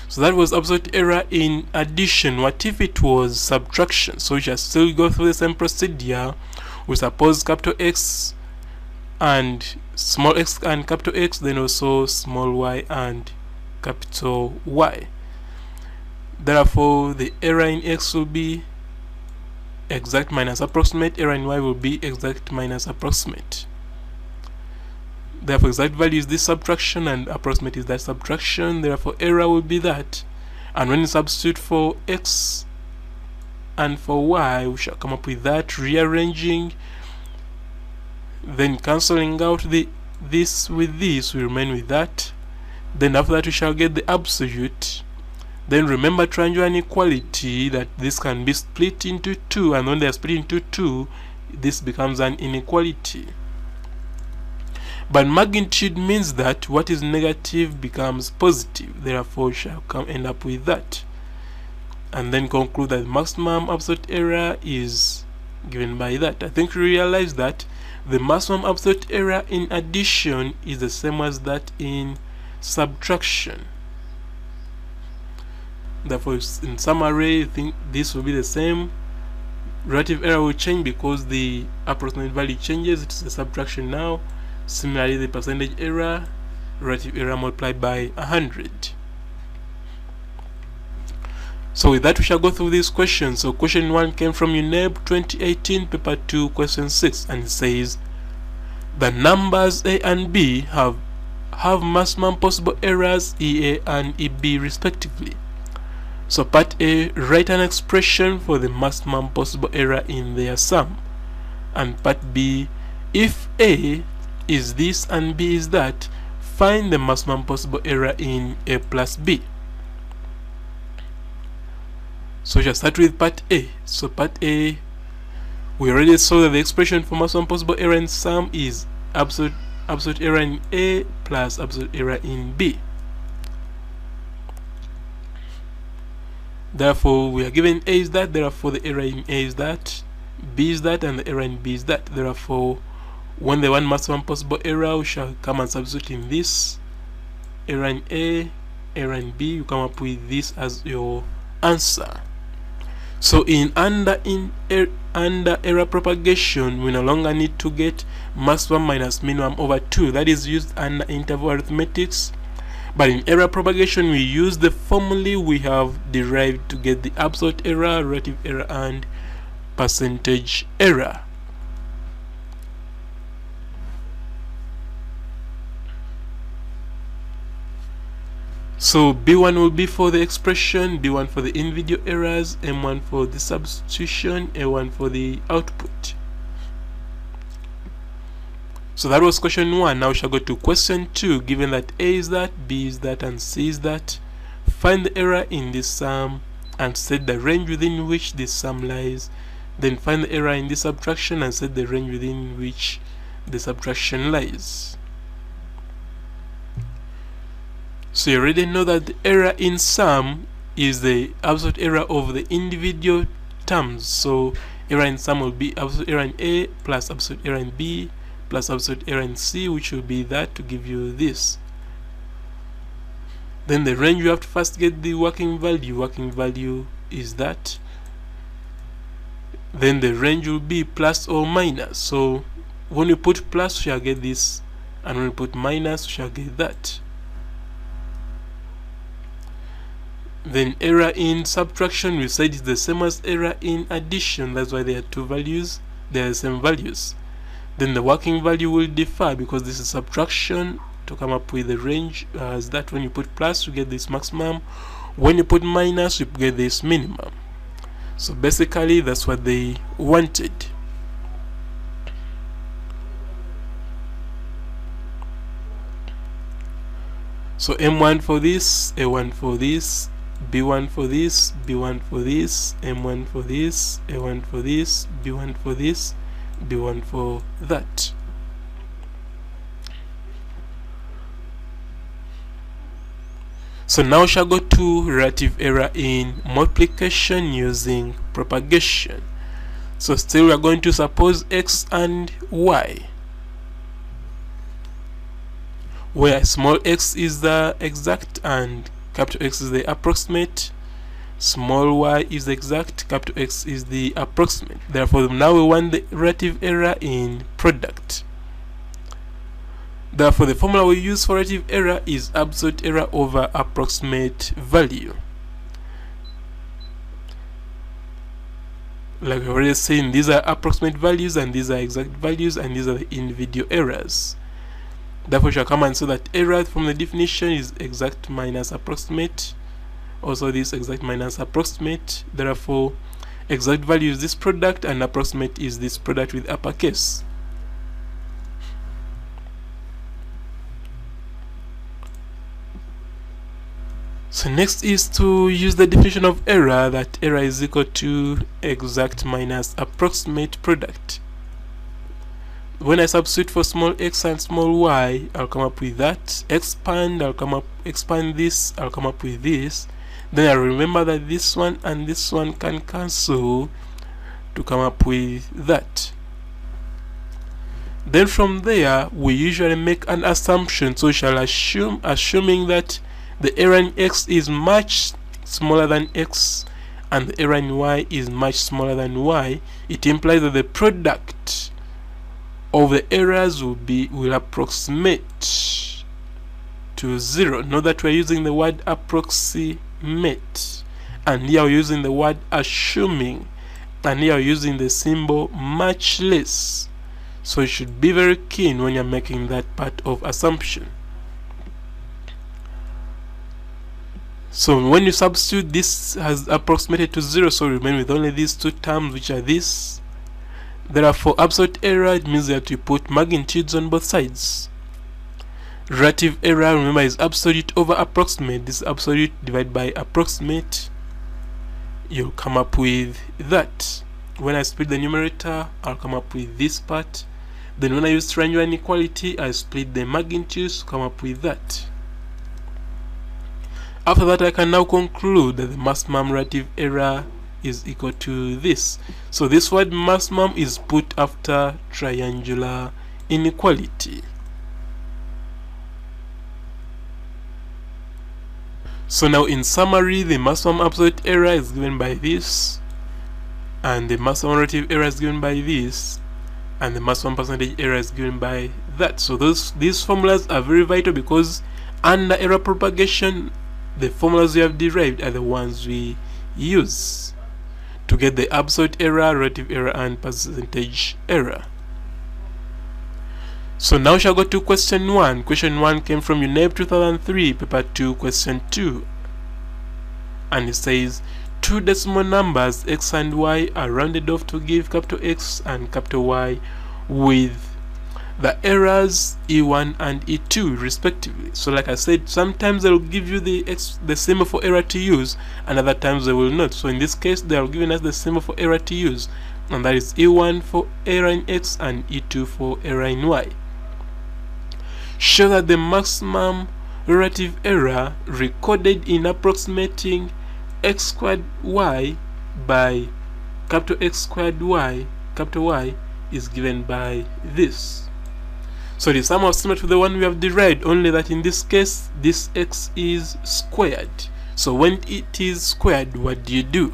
So that was absolute error in addition. What if it was subtraction? So we shall still go through the same procedure. We suppose capital X and small x and capital X, then also small y and capital Y. Therefore, the error in x will be exact minus approximate, error in y will be exact minus approximate. Therefore, exact value is this subtraction and approximate is that subtraction. Therefore, error will be that. And when you substitute for x and for y, we shall come up with that, rearranging, then cancelling out this with this, we remain with that. Then after that we shall get the absolute. Then remember triangular inequality, that this can be split into two, and when they are split into two, this becomes an inequality. But magnitude means that what is negative becomes positive. Therefore, we shall end up with that. And then conclude that maximum absolute error is given by that. I think you realize that the maximum absolute error in addition is the same as that in subtraction. Therefore, in summary, I think this will be the same. Relative error will change because the approximate value changes. It's the subtraction now. Similarly, the percentage error, relative error multiplied by 100. So with that, we shall go through these questions. So question 1 came from UNEB 2018, paper 2, question 6, and it says the numbers a and b have maximum possible errors EA and EB respectively. So part A, write an expression for the maximum possible error in their sum. And part B, if A is this and B is that, find the maximum possible error in A plus B. So we shall start with part A. So part A, we already saw that the expression for maximum possible error in sum is absolute absolute error in A plus absolute error in B. Therefore, we are given A is that, therefore the error in A is that, B is that, and the error in B is that. Therefore, when the one maximum possible error, we shall come and substitute in this error in A, error in B. You come up with this as your answer. So in under error propagation, we no longer need to get maximum minus minimum over 2. That is used under interval arithmetics. But in error propagation, we use the formulae we have derived to get the absolute error, relative error, and percentage error. So B1 will be for the expression, B1 for the in-video errors, M1 for the substitution, A1 for the output. So that was question 1. Now we shall go to question 2. Given that A is that, B is that, and C is that, find the error in this sum and set the range within which this sum lies. Then find the error in this subtraction and set the range within which the subtraction lies. So you already know that the error in sum is the absolute error of the individual terms. So error in sum will be absolute error in A plus absolute error in B plus absolute error in C, which will be that to give you this. Then the range, you have to first get the working value. Working value is that. Then the range will be plus or minus. So when we put plus, we shall get this, and when we put minus, we shall get that. Then error in subtraction, we said is the same as error in addition. That's why there are two values, they are the same values. Then the working value will differ because this is subtraction to come up with the range as that. When you put plus, you get this maximum. When you put minus, you get this minimum. So basically that's what they wanted. So M1 for this, A1 for this, B1 for this, B1 for this, M1 for this, A1 for this, B1 for this, B1 for that. So now we shall go to relative error in multiplication using propagation. So still we are going to suppose x and y, where small x is the exact and capital X is the approximate, small y is the exact, capital X is the approximate. Therefore now we want the relative error in product. Therefore the formula we use for relative error is absolute error over approximate value. Like we already saying, these are approximate values and these are exact values and these are the in-video errors. Therefore, we shall come and say that error from the definition is exact minus approximate. Also, this exact minus approximate. Therefore, exact value is this product and approximate is this product with uppercase. So next is to use the definition of error, that error is equal to exact minus approximate product. When I substitute for small x and small y, I'll come up with that. Expand this, I'll come up with this. Then I remember that this one and this one can cancel to come up with that. Then from there, we usually make an assumption. So we shall assuming that the error in x is much smaller than x and the error in y is much smaller than y, it implies that the product of the errors will approximate to 0. Note that we're using the word approximate, and here we're using the word assuming, and here we're using the symbol much less. So you should be very keen when you're making that part of assumption. So when you substitute, this has approximated to 0, so remain with only these two terms, which are this. Therefore, absolute error, it means that you put magnitudes on both sides. Relative error, remember, is absolute over approximate. This is absolute divided by approximate. You'll come up with that. When I split the numerator, I'll come up with this part. Then when I use triangular inequality, I split the magnitudes to come up with that. After that, I can now conclude that the maximum relative error is equal to this. So this word maximum is put after triangular inequality. So now in summary, the maximum absolute error is given by this, and the maximum relative error is given by this, and the maximum percentage error is given by that. So these formulas are very vital, because under error propagation, the formulas we have derived are the ones we use to get the absolute error, relative error, and percentage error. So now we shall go to question 1. Question 1 came from UNEB 2003, paper 2, question 2. And it says, two decimal numbers x and y are rounded off to give capital X and capital Y with the errors E1 and E2 respectively. So like I said, sometimes they'll give you the symbol for error to use, and other times they will not. So in this case, they are giving us the symbol for error to use, and that is E1 for error in X and E2 for error in Y. Show that the maximum relative error recorded in approximating x squared y by capital X squared y, capital Y, is given by this. So the sum of similar to the one we have derived, only that in this case, this x is squared. So when it is squared, what do?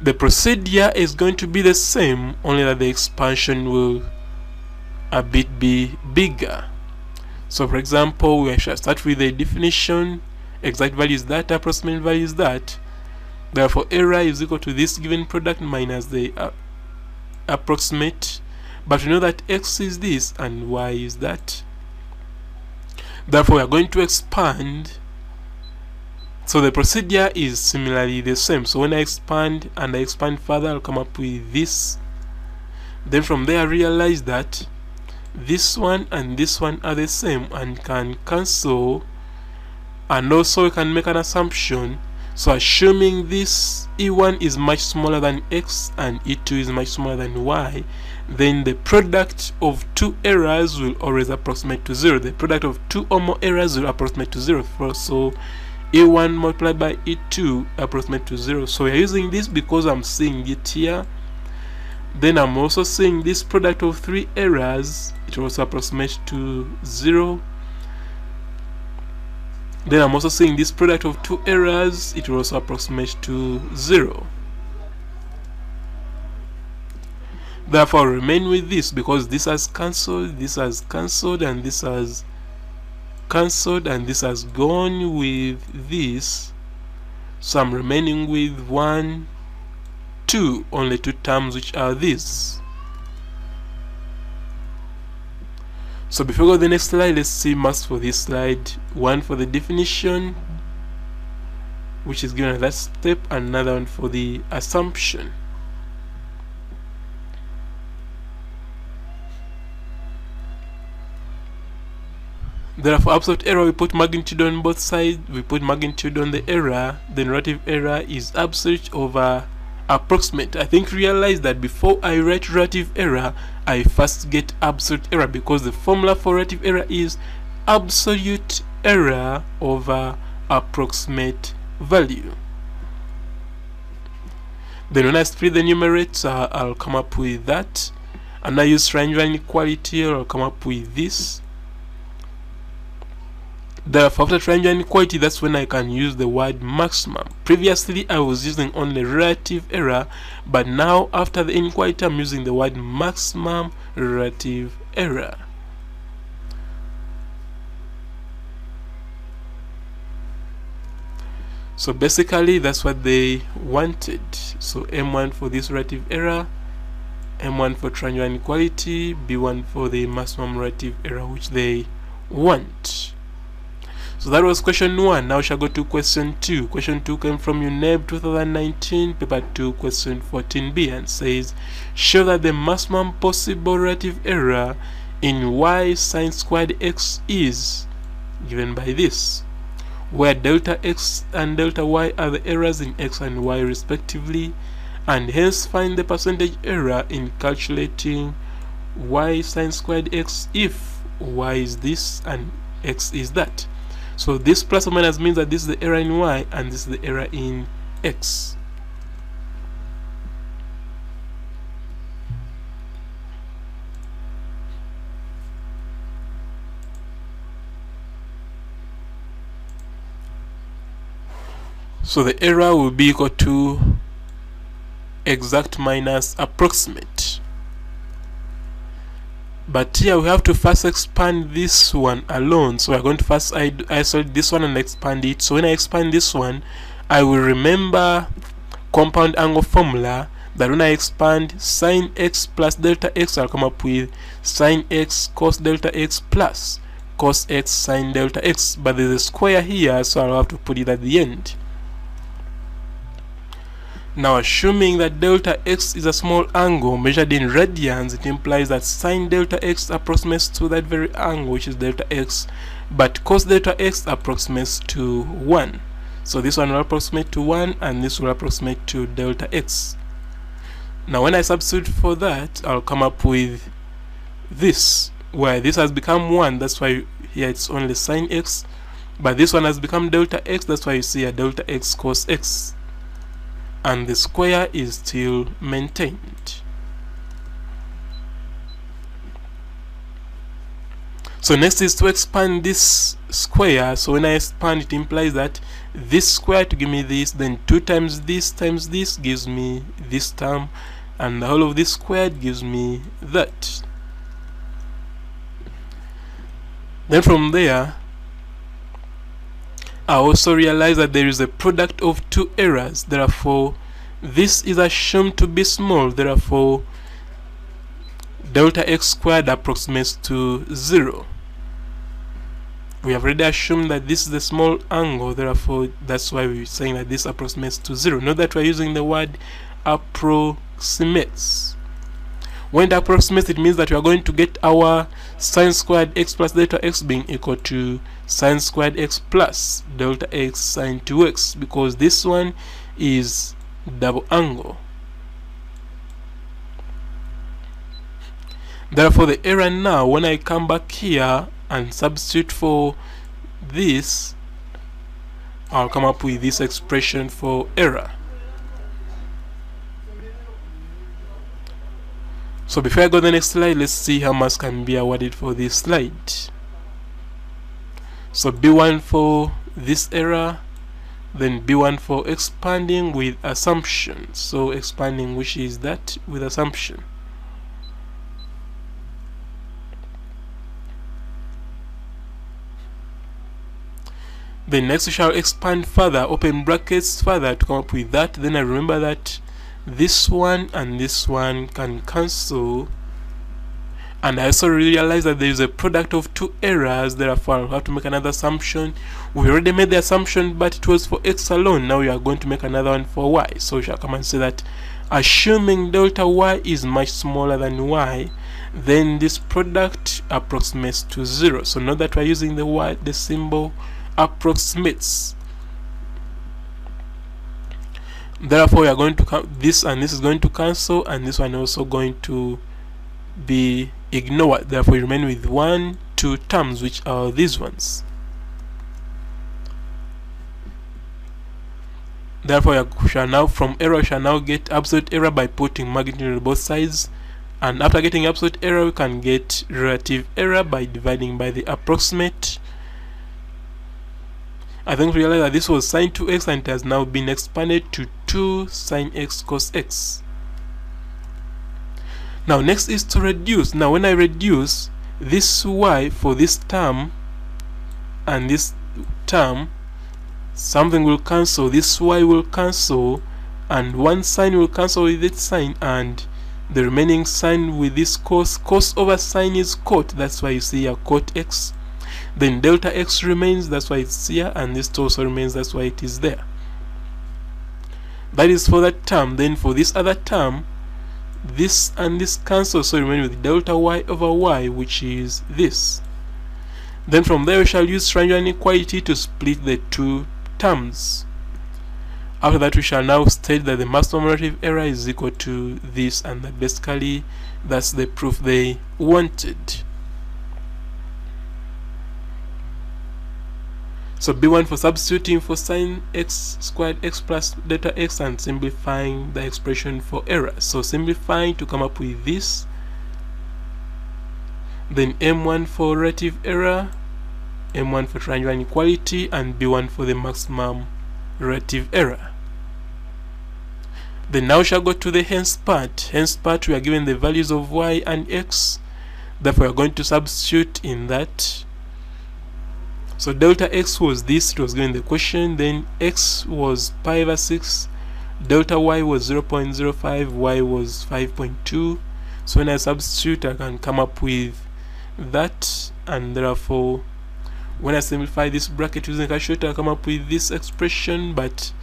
The procedure is going to be the same, only that the expansion will a bit be bigger. So for example, we shall start with the definition. Exact value is that, approximate value is that. Therefore error is equal to this given product minus the approximate, but we know that x is this and y is that. Therefore we are going to expand. So the procedure is similarly the same. So when I expand and I expand further, I'll come up with this. Then from there I realize that this one and this one are the same and can cancel, and also we can make an assumption. So assuming this E1 is much smaller than X and E2 is much smaller than Y, then the product of two errors will always approximate to 0. The product of two or more errors will approximate to 0. So E1 multiplied by E2 approximate to 0. So we are using this because I'm seeing it here. Then I'm also seeing this product of three errors, it will also approximate to 0. Then I'm also seeing this product of two errors, it will also approximate to 0. Therefore, remain with this because this has cancelled, this has cancelled, and this has cancelled, and this has gone with this. So I'm remaining with 1, 2, only two terms, which are these. So before we go to the next slide, let's see marks for this slide. One for the definition, which is given at that step, and another one for the assumption. Therefore, absolute error, we put magnitude on both sides. We put magnitude on the error, then relative error is absolute over approximate. I think realize that before I write relative error, I first get absolute error, because the formula for relative error is absolute error over approximate value. Then when I split the numerator, I'll come up with that, and I use triangular inequality, I'll come up with this. Therefore, after triangular inequality, that's when I can use the word maximum. Previously, I was using only relative error, but now after the inequality, I'm using the word maximum relative error. So basically, that's what they wanted. So M1 for this relative error, M1 for triangular inequality, B1 for the maximum relative error, which they want. So that was question 1. Now we shall go to question 2. Question 2 came from UNEB 2019, paper 2, question 14b, and says, show that the maximum possible relative error in y sine squared x is given by this, where delta x and delta y are the errors in x and y respectively, and hence find the percentage error in calculating y sine squared x if y is this and x is that. So this plus or minus means that this is the error in y and this is the error in x. So the error will be equal to exact minus approximate. But here we have to first expand this one alone. So we're going to first isolate this one and expand it. So when I expand this one, I will remember compound angle formula, that when I expand sine x plus delta x, I'll come up with sine x cos delta x plus cos x sine delta x. But there's a square here, so I'll have to put it at the end. Now, assuming that delta x is a small angle measured in radians, it implies that sine delta x approximates to that very angle, which is delta x, but cos delta x approximates to 1. So this one will approximate to 1 and this will approximate to delta x. Now when I substitute for that, I'll come up with this, where this has become 1, that's why here it's only sine x, but this one has become delta x, that's why you see a delta x cos x. And the square is still maintained. So next is to expand this square. So when I expand, it implies that this square to give me this, then 2 times this gives me this term, and the whole of this squared gives me that. Then from there, I also realize that there is a product of 2 errors. Therefore, this is assumed to be small. Therefore, delta x squared approximates to 0. We have already assumed that this is a small angle. Therefore, that's why we're saying that this approximates to 0. Note that we're using the word approximates. When it approximates, it means that we are going to get our sine squared x plus delta x being equal to sine squared x plus delta x sine 2x, because this one is double angle. Therefore, the error now, when I come back here and substitute for this, I'll come up with this expression for error. So before I go to the next slide, let's see how much can be awarded for this slide. So B1 for this error, then B1 for expanding with assumption. So expanding, which is that with assumption. Then next we shall expand further, open brackets further to come up with that. Then I remember that this one and this one can cancel, and I also realize that there is a product of 2 errors. Therefore, I'll have to make another assumption. We already made the assumption, but it was for x alone. Now we are going to make another one for y. So we shall come and say that assuming delta y is much smaller than y, then this product approximates to 0. So note that we're using the symbol approximates. Therefore, we are going to count this, and this is going to cancel, and this one also going to be ignored. Therefore, we remain with 1, 2 terms, which are these ones. Therefore, we shall now, from error, we shall now get absolute error by putting magnitude on both sides, and after getting absolute error, we can get relative error by dividing by the approximate. I think we realize that this was sine 2x and it has now been expanded to 2 sine x cos x. Now next is to reduce. Now when I reduce this y for this term and this term, something will cancel. This y will cancel, and one sign will cancel with its sign, and the remaining sign with this cos. Cos over sine is cot. That's why you see a cot x. Then delta x remains, that's why it's here, and this also remains, that's why it is there. That is for that term. Then for this other term, this and this cancel, so remain with delta y over y, which is this. Then from there we shall use triangular inequality to split the 2 terms. After that, we shall now state that the maximum relative error is equal to this, and that basically That's the proof they wanted. So B1 for substituting for sine x squared x plus delta x and simplifying the expression for error. So simplifying to come up with this. Then M1 for relative error, M1 for triangular inequality, and B1 for the maximum relative error. Then now we shall go to the hence part. Hence part, we are given the values of y and x. Therefore, we are going to substitute in that. So delta x was this, it was given the question. Then x was pi over 6, delta y was 0.05, y was 5.2. So when I substitute, I can come up with that, and therefore when I simplify this bracket using a calculator, I come up with this expression, but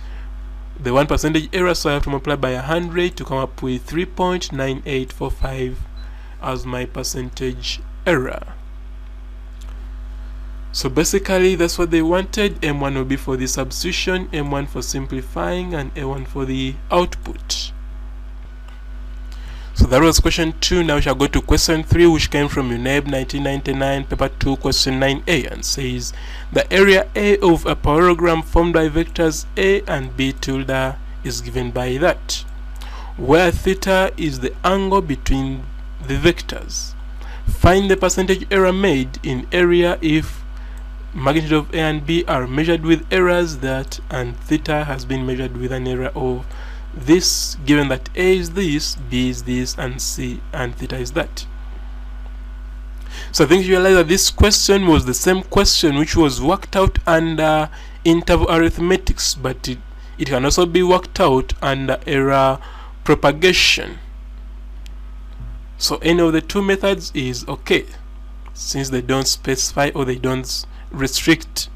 the 1% error, so I have to multiply by 100 to come up with 3.9845 as my percentage error. So basically that's what they wanted. M1 will be for the substitution, M1 for simplifying, and A1 for the output. So that was question 2. Now we shall go to question 3, which came from UNEB 1999, paper 2, question 9a, and says the area A of a parallelogram formed by vectors A and B tilde is given by that, where theta is the angle between the vectors. Find the percentage error made in area if magnitude of A and B are measured with errors that, and theta has been measured with an error of this, given that A is this, B is this, and C and theta is that. So I think you realize that this question was the same question which was worked out under interval arithmetics, but it can also be worked out under error propagation. So any of the two methods is okay, since they don't specify or they don't restrict.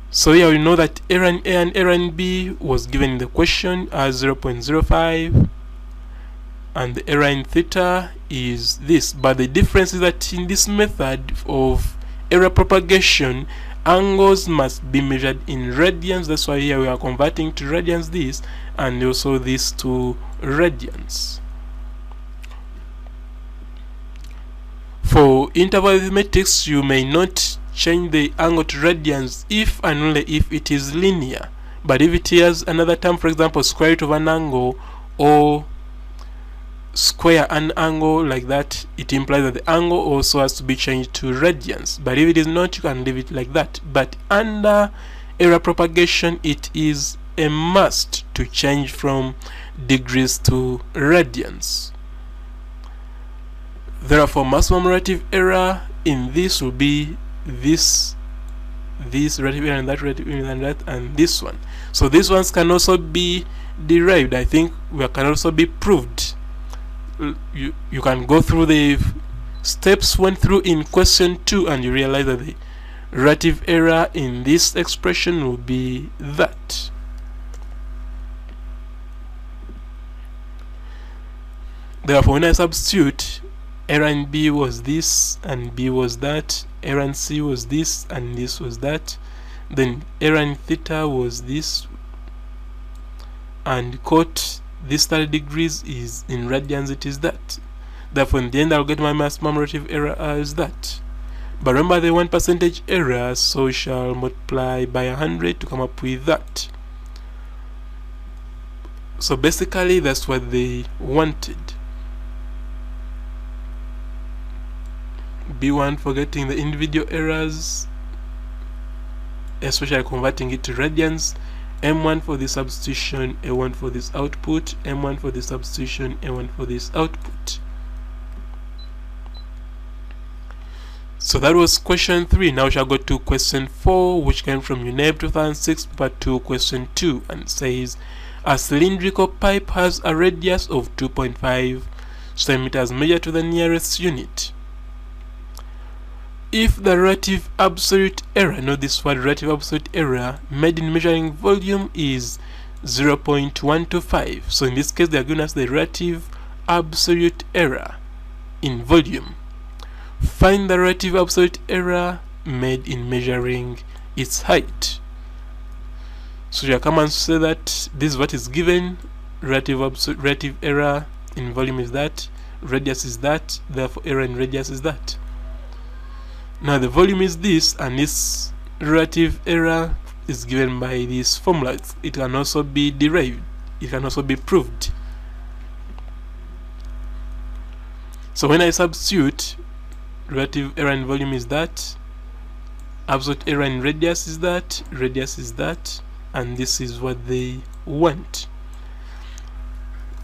So here we know that error in A and error in B was given in the question as 0.05, and the error in theta is this. But the difference is that in this method of error propagation, angles must be measured in radians. That's why here we are converting to radians this, and also this to radians. For interval arithmetics, you may not change the angle to radians if and only if it is linear. But if it has another term, for example, square root of an angle or square an angle like that, it implies that the angle also has to be changed to radians. But if it is not, you can leave it like that. But under error propagation, it is a must to change from degrees to radians. Therefore, maximum relative error in this will be this relative error and that relative error and that, and this one. So these ones can also be derived. I think we can also be proved. You can go through the steps went through in question 2, and you realize that the relative error in this expression will be that. Therefore, when I substitute, error in B was this and B was that, error in C was this and this was that, then error in theta was this, and cot this 30 degrees is in radians, it is that. Therefore in the end I'll get my maximum relative error as that. But remember the 1% error, so we shall multiply by 100 to come up with that. So basically that's what they wanted. B1 for getting the individual errors, especially converting it to radians, M1 for the substitution, A1 for this output, M1 for the substitution, A1 for this output. So that was question 3. Now we shall go to question 4, which came from UNEB 2006, paper 2, question 2, and says a cylindrical pipe has a radius of 2.5 centimeters measured to the nearest unit. If the relative absolute error, note this word relative absolute error, made in measuring volume is 0.125. So in this case they are giving us the relative absolute error in volume. Find the relative absolute error made in measuring its height. So you come and say that this is what is given, relative error in volume is that, radius is that, therefore error in radius is that. Now the volume is this, and this relative error is given by this formula. It can also be derived, it can also be proved. So when I substitute, relative error in volume is that, absolute error in radius is that, and this is what they want.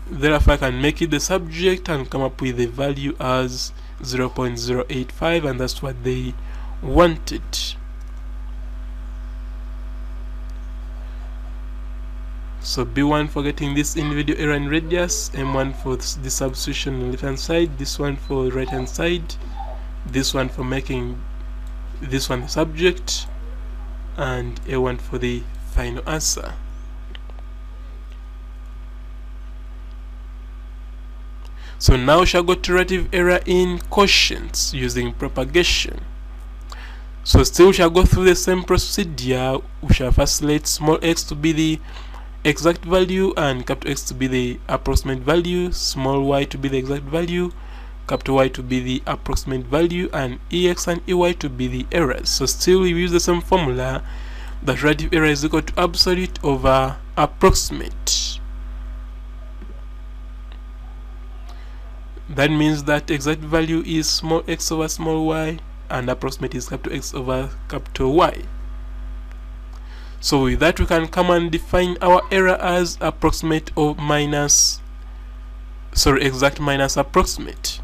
Therefore I can make it the subject and come up with the value as 0.085, and that's what they wanted. So B1 for getting this individual error in radius, M1 for the substitution on the left hand side, this one for the right hand side, this one for making this one the subject, and A1 for the final answer. So now we shall go to relative error in quotients using propagation. So still we shall go through the same procedure. We shall first let small x to be the exact value and capital X to be the approximate value, small y to be the exact value, capital Y to be the approximate value, and EX and EY to be the errors. So still we use the same formula that relative error is equal to absolute over approximate. That means that exact value is small x over small y and approximate is capital X over capital Y. So with that we can come and define our error as approximate or exact minus approximate.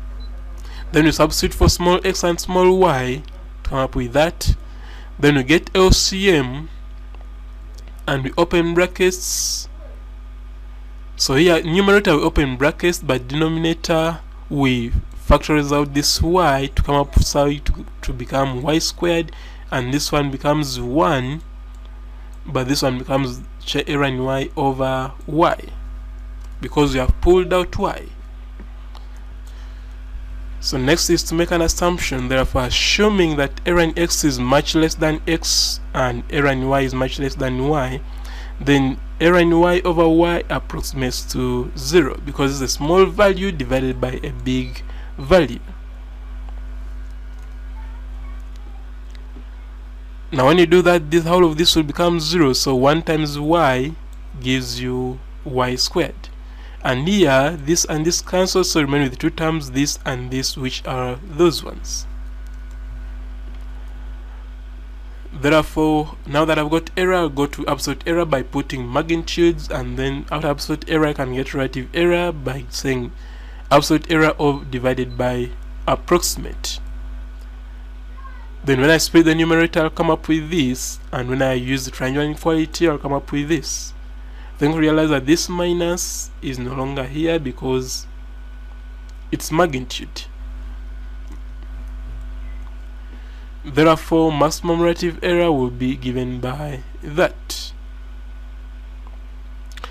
Then we substitute for small x and small y to come up with that. Then we get LCM and we open brackets. So here numerator we open brackets, but denominator we factorize out this y to come up with to become y squared, and this one becomes 1, but this one becomes error in y over y because we have pulled out y. So next is to make an assumption. Therefore, assuming that error in x is much less than x and error in y is much less than y, then error in y over y approximates to 0 because it's a small value divided by a big value. Now when you do that, this whole of this will become 0, so 1 times y gives you y squared. And here, this and this cancel, so remain with 2 terms, this and this, which are those ones. Therefore, now that I've got error, I'll go to absolute error by putting magnitudes, and then after absolute error I can get relative error by saying absolute error divided by approximate. Then when I split the numerator, I'll come up with this, and when I use the triangular inequality, I'll come up with this. Then realize that this minus is no longer here because it's magnitude. Therefore, maximum relative error will be given by that.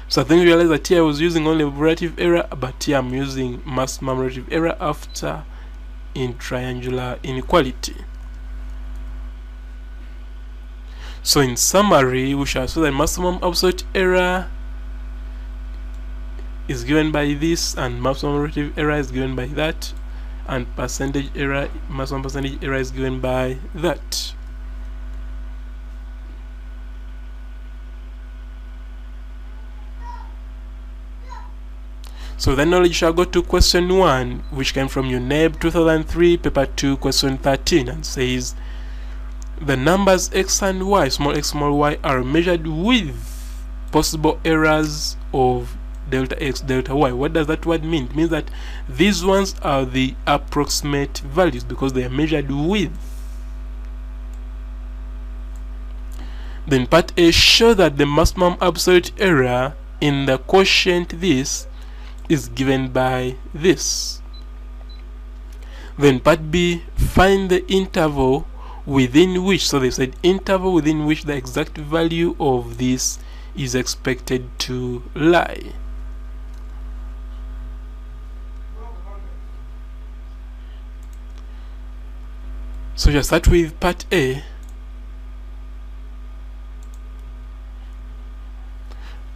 So I think realize that here I was using only relative error, but here I'm using maximum relative error after in triangular inequality. So in summary, we shall say that maximum absolute error is given by this, and maximum relative error is given by that, and percentage error, maximum percentage error is given by that. So then knowledge shall go to question 1, which came from UNEB 2003, paper 2, question 13, and says the numbers x and y, small x, small y, are measured with possible errors of delta x, delta y. What does that word mean? It means that these ones are the approximate values because they are measured with. Then part A, show that the maximum absolute error in the quotient this is given by this. Then part B, find the interval within which, so they said interval within which the exact value of this is expected to lie. So just start with part A.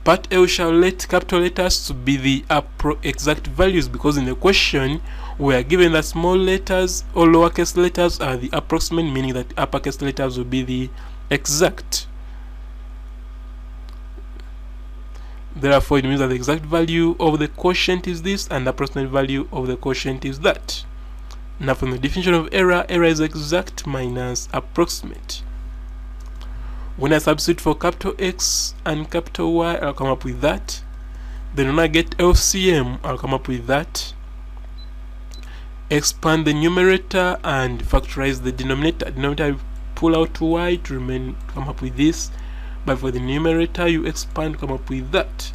Part A, we shall let capital letters to be the exact values, because in the question we are given that small letters or lowercase letters are the approximate, meaning that uppercase letters will be the exact. Therefore, it means that the exact value of the quotient is this and the approximate value of the quotient is that. Now from the definition of error, error is exact minus approximate. When I substitute for capital X and capital Y, I'll come up with that. Then when I get LCM, I'll come up with that. Expand the numerator and factorize the denominator. Denominator, pull out Y to come up with this. But for the numerator, you expand, come up with that.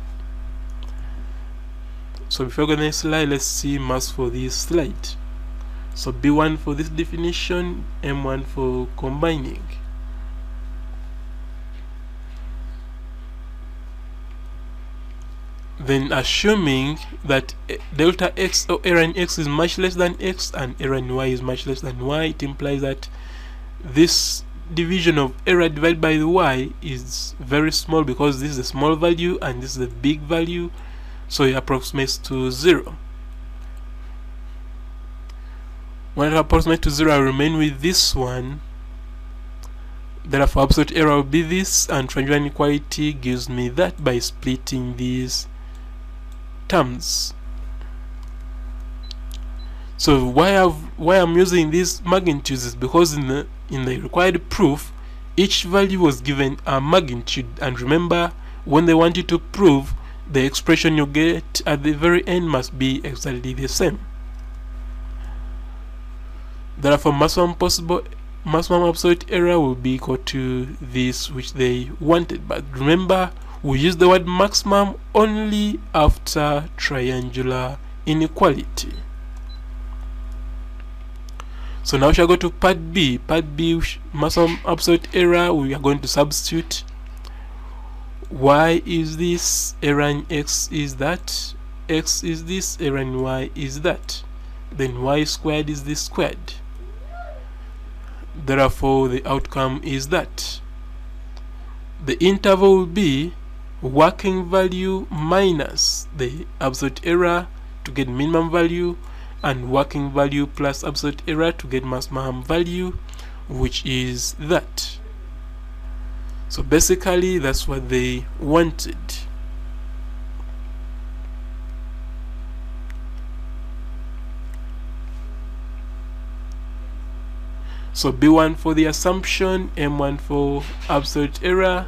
So before going to the next slide, let's see maths for this slide. So B1 for this definition, M1 for combining. Then assuming that delta x or error in x is much less than x and error in y is much less than y, it implies that this division of error divided by the y is very small, because this is a small value and this is a big value, so it approximates to 0. When it approximates to 0, I remain with this one. Therefore, absolute error will be this, and triangular inequality gives me that by splitting these terms. So why I'm using these magnitudes is because in the required proof, each value was given a magnitude, and remember, when they want you to prove, the expression you get at the very end must be exactly the same. Therefore, maximum absolute error will be equal to this which they wanted. But remember, we use the word maximum only after triangular inequality. So now we shall go to part B. Part B, maximum absolute error, we are going to substitute. Y is this, error in x is that, x is this, error in y is that. Then y squared is this squared. Therefore, the outcome is that. The interval will be working value minus the absolute error to get minimum value, and working value plus absolute error to get maximum value, which is that. So basically, that's what they wanted. So B1 for the assumption, M1 for absolute error,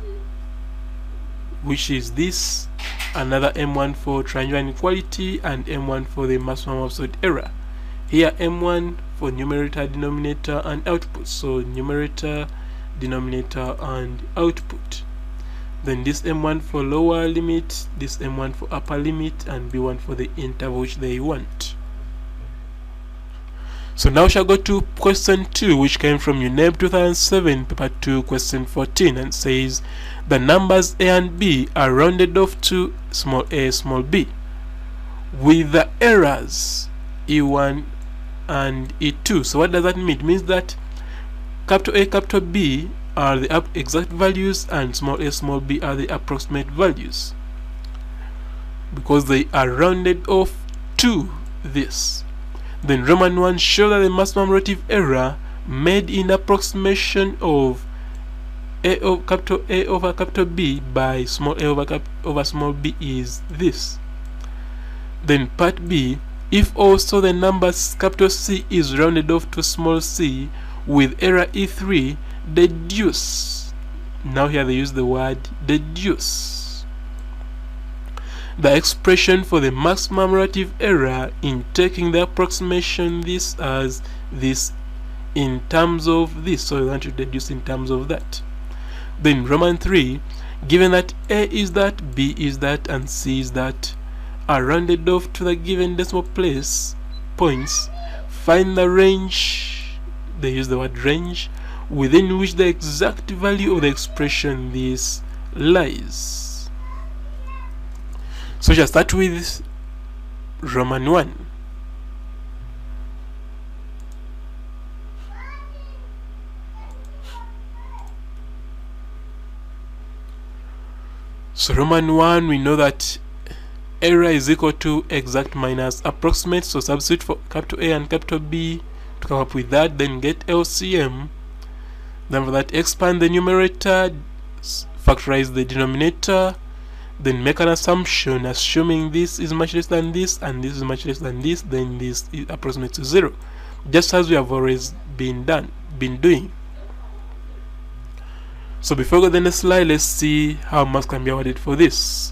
which is this, another M1 for triangular inequality, and M1 for the maximum absolute error. Here M1 for numerator, denominator, and output. So numerator, denominator, and output. Then this M1 for lower limit, this M1 for upper limit, and B1 for the interval which they want. So now we shall go to question 2, which came from UNEB 2007, paper 2, question 14, and says the numbers a and b are rounded off to small a, small b, with the errors e1 and e2. So what does that mean? It means that capital A, capital B are the exact values, and small a, small b are the approximate values, because they are rounded off to this. Then Roman 1, show that the maximum relative error made in approximation of A over capital B by small a over small b is this. Then part B, if also the number capital C is rounded off to small c with error E3, deduce. Now here they use the word deduce the expression for the maximum relative error in taking the approximation this as this in terms of this. So we want to deduce in terms of that. Then Roman 3, given that A is that, B is that, and C is that, are rounded off to the given decimal place points, find the range, they use the word range, within which the exact value of the expression this lies. So just start with Roman 1. So Roman 1, we know that error is equal to exact minus approximate, so substitute for capital A and capital B to come up with that, then get LCM. Then for that, expand the numerator, factorize the denominator, then make an assumption assuming this is much less than this and this is much less than this, then this is approximate to 0, just as we have always been doing. So before we go to the next slide, let's see how marks can be awarded for this.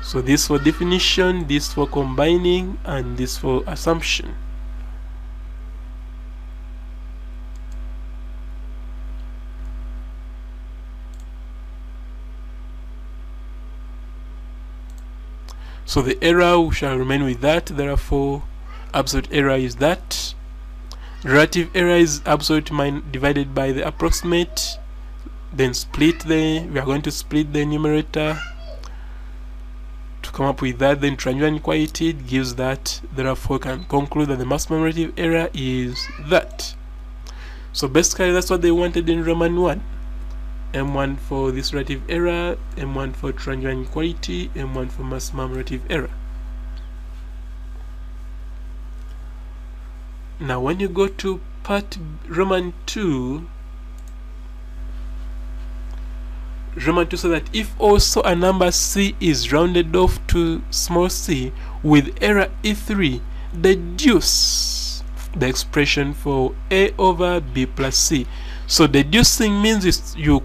So this for definition, this for combining, and this for assumption. So the error shall remain with that, therefore absolute error is that. Relative error is absolute divided by the approximate. Then we are going to split the numerator to come up with that. Then triangular inequality gives that, therefore can conclude that the maximum relative error is that. So basically that's what they wanted in Roman 1. M1 for this relative error, M1 for triangular inequality, M1 for maximum relative error. Now when you go to part Roman 2 says that if also a number c is rounded off to small c with error e3, deduce the expression for a over b plus c. So deducing means you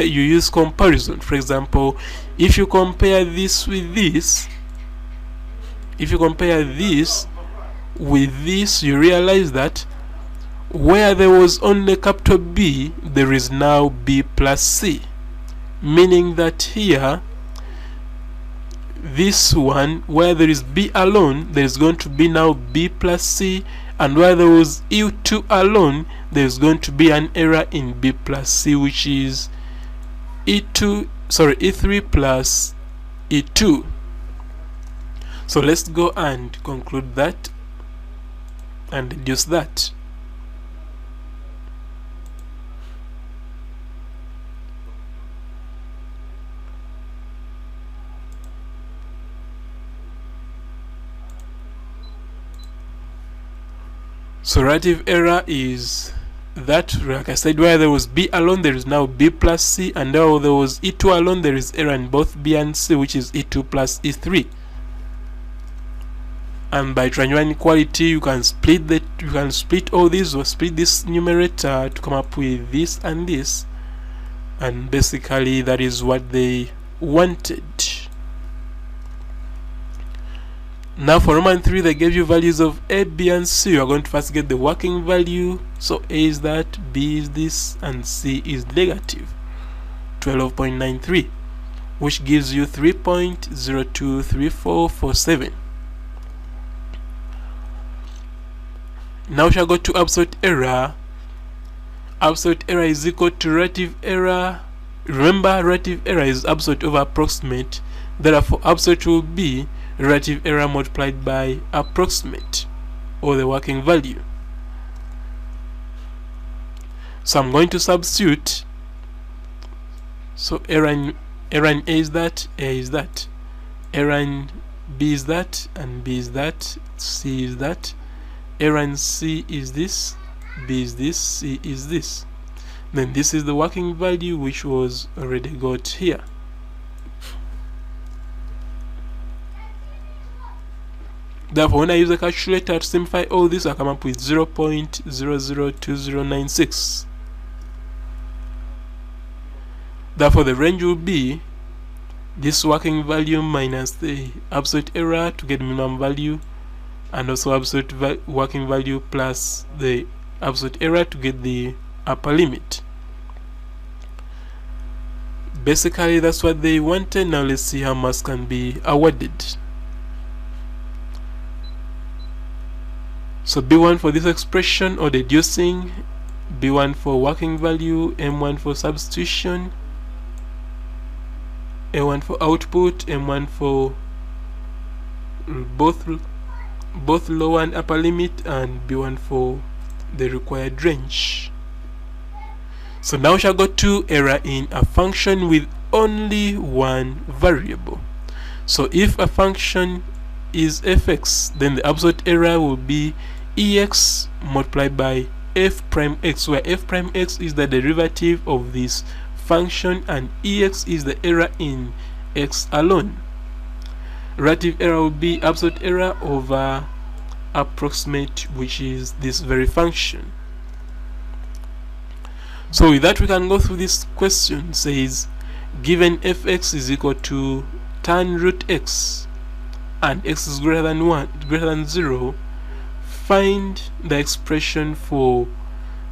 use comparison. For example, if you compare this with this, you realize that where there was only capital B, there is now b plus c, meaning that here, this one, where there is b alone, there is going to be now b plus c, and where there was e2 alone, there is going to be an error in b plus c, which is e3 plus e2. So let's go and conclude that and deduce that. So relative error is that, like I said, where there was b alone, there is now b plus c, and now there was e2 alone, there is error in both b and c, which is e2 plus e3. And by triangular inequality, you can split all these, or split this numerator to come up with this and this, and basically that is what they wanted. Now for Roman 3, they gave you values of a, b, and c. You are going to first get the working value. So a is that, b is this, and c is negative 12.93, which gives you 3.023447. Now we shall go to absolute error. Absolute error is equal to relative error. Remember, relative error is absolute over approximate. Therefore, absolute will be relative error multiplied by approximate, or the working value. So I'm going to substitute. So error in A is that, A is that, error in B is that, and B is that, C is that, error in C is this, B is this, C is this. Then this is the working value which was already got here. Therefore, when I use a calculator to simplify all this, I come up with 0.002096. Therefore, the range will be this working value minus the absolute error to get minimum value, and also absolute working value plus the absolute error to get the upper limit. Basically, that's what they wanted. Now let's see how much can be awarded. So B1 for this expression or deducing, B1 for working value, M1 for substitution, A1 for output, M1 for both lower and upper limit, and B1 for the required range. So now we shall go to error in a function with only one variable. So if a function is fx, then the absolute error will be ex multiplied by f prime x, where f prime x is the derivative of this function and ex is the error in x alone. Relative error will be absolute error over approximate, which is this very function. So with that, we can go through this question. It says given fx is equal to tan root x and x is greater than 0, find the expression for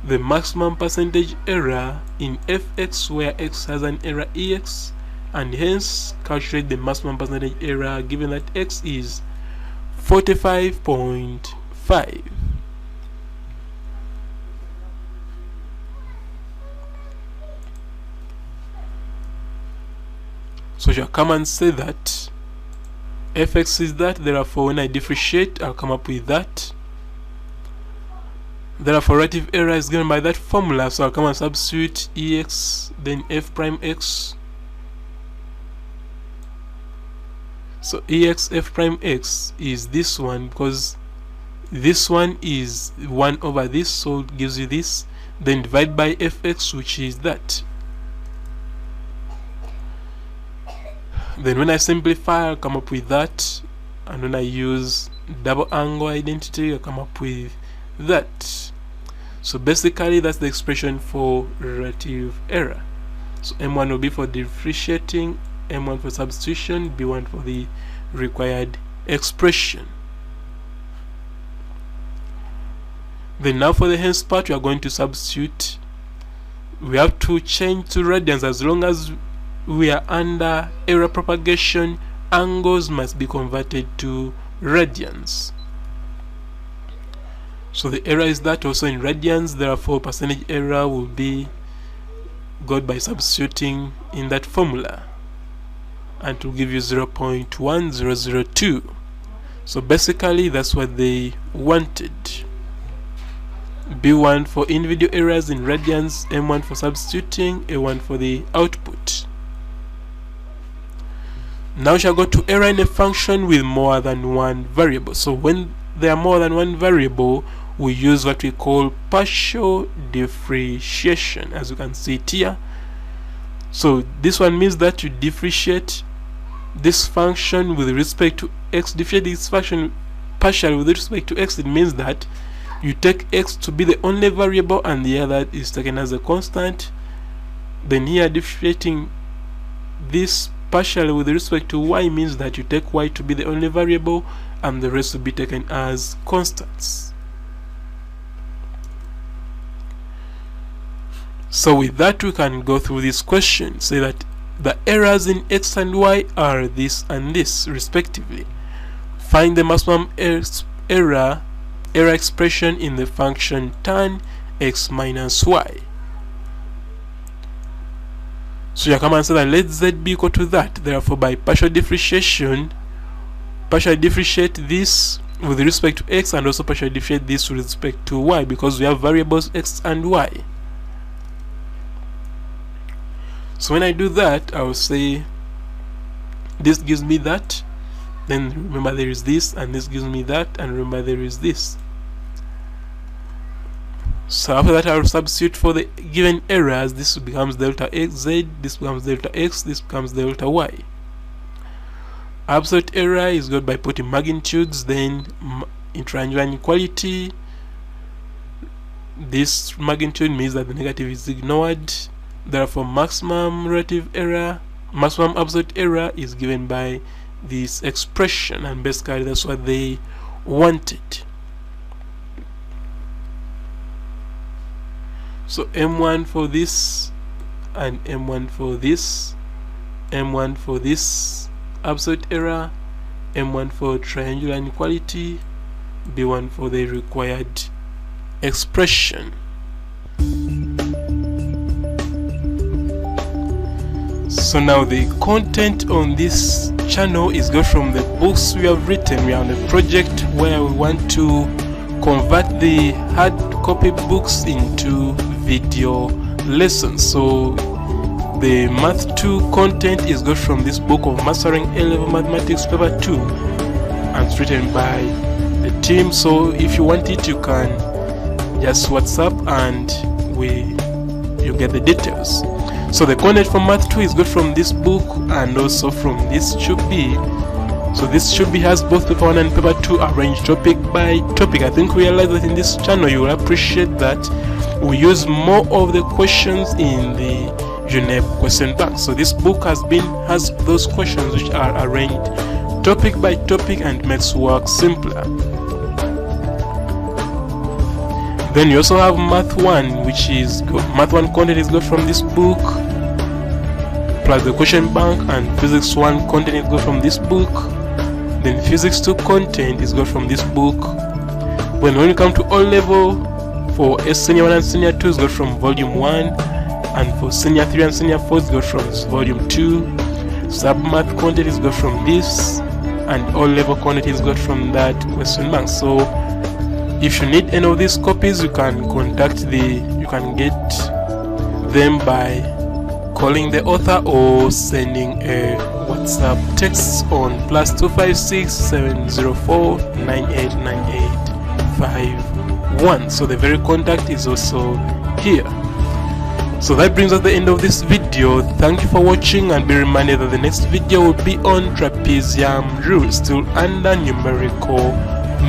the maximum percentage error in fx, where x has an error ex, and hence calculate the maximum percentage error given that x is 45.5. So shall come and say that fx is that, therefore when I differentiate I'll come up with that. Therefore relative error is given by that formula, so I'll come and substitute ex then f prime x. So ex f prime x is this one, because this one is 1 over this, so it gives you this, then divide by fx, which is that. Then when I simplify, I'll come up with that, and when I use double angle identity, I'll come up with that. So basically that's the expression for relative error. So m1 will be for differentiating, m1 for substitution, b1 for the required expression. Then now for the hence part, we are going to substitute. We have to change to radians. As long as we are under error propagation, angles must be converted to radians. So the error is that also in radians, therefore percentage error will be got by substituting in that formula, and to give you 0.1002. So basically that's what they wanted. B1 for individual errors in radians, M1 for substituting, A1 for the output. Now we shall go to error in a function with more than one variable. So when there are more than one variable, we use what we call partial differentiation, as you can see it here. So this one means that you differentiate this function with respect to x. Differentiate this function partially with respect to x. It means that you take x to be the only variable and the other is taken as a constant. Then here differentiating this partially with respect to y means that you take y to be the only variable and the rest will be taken as constants. So with that, we can go through this question. Say that the errors in x and y are this and this respectively. Find the maximum error expression in the function tan x minus y. So you come and say that let z be equal to that. Therefore by partial differentiation, partially differentiate this with respect to x and also partially differentiate this with respect to y, because we have variables x and y. So when I do that, I will say this gives me that, then remember there is this, and this gives me that, and remember there is this. So after that, I will substitute for the given errors. This becomes delta x z, this becomes delta x, this becomes delta y. Absolute error is got by putting magnitudes, then in triangular inequality, this magnitude means that the negative is ignored. Therefore maximum relative error, maximum absolute error is given by this expression, and basically that's what they wanted. So m1 for this and m1 for this, m1 for this absolute error, m1 for triangular inequality, b1 for the required expression. So now the content on this channel is got from the books we have written. We are on a project where we want to convert the hard copy books into video lessons. So the Math 2 content is got from this book of Mastering A-Level Mathematics Paper 2, and it's written by the team. So if you want it, you can just WhatsApp and you get the details. So the content from Math 2 is got from this book and also from this should be. So this should be has both paper 1 and paper 2 arranged topic by topic. I think we realize that in this channel you will appreciate that we use more of the questions in the UNEB question bank. So this book has those questions which are arranged topic by topic and makes work simpler. Then you also have Math 1, which is Math 1 content is got from this book, plus the question bank, and Physics 1 content is got from this book. Then Physics 2 content is got from this book. When you come to O-Level, for Senior 1 and Senior 2 is got from Volume 1, and for Senior 3 and Senior 4 is got from Volume 2. Sub-Math content is got from this, and O-Level content is got from that question bank. So if you need any of these copies, you can get them by calling the author or sending a WhatsApp text on +256 704 989851. So the very contact is also here. So that brings us the end of this video. Thank you for watching, and be reminded that the next video will be on trapezium rules, still under numerical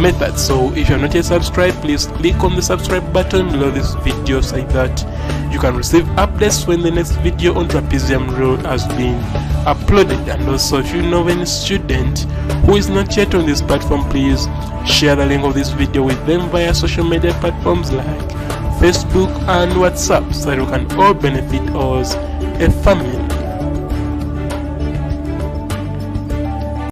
method. So if you are not yet subscribed, please click on the subscribe button below this video so that you can receive updates when the next video on trapezium rule has been uploaded. And also, if you know of any student who is not yet on this platform, please share the link of this video with them via social media platforms like Facebook and WhatsApp, so that we can all benefit as a family.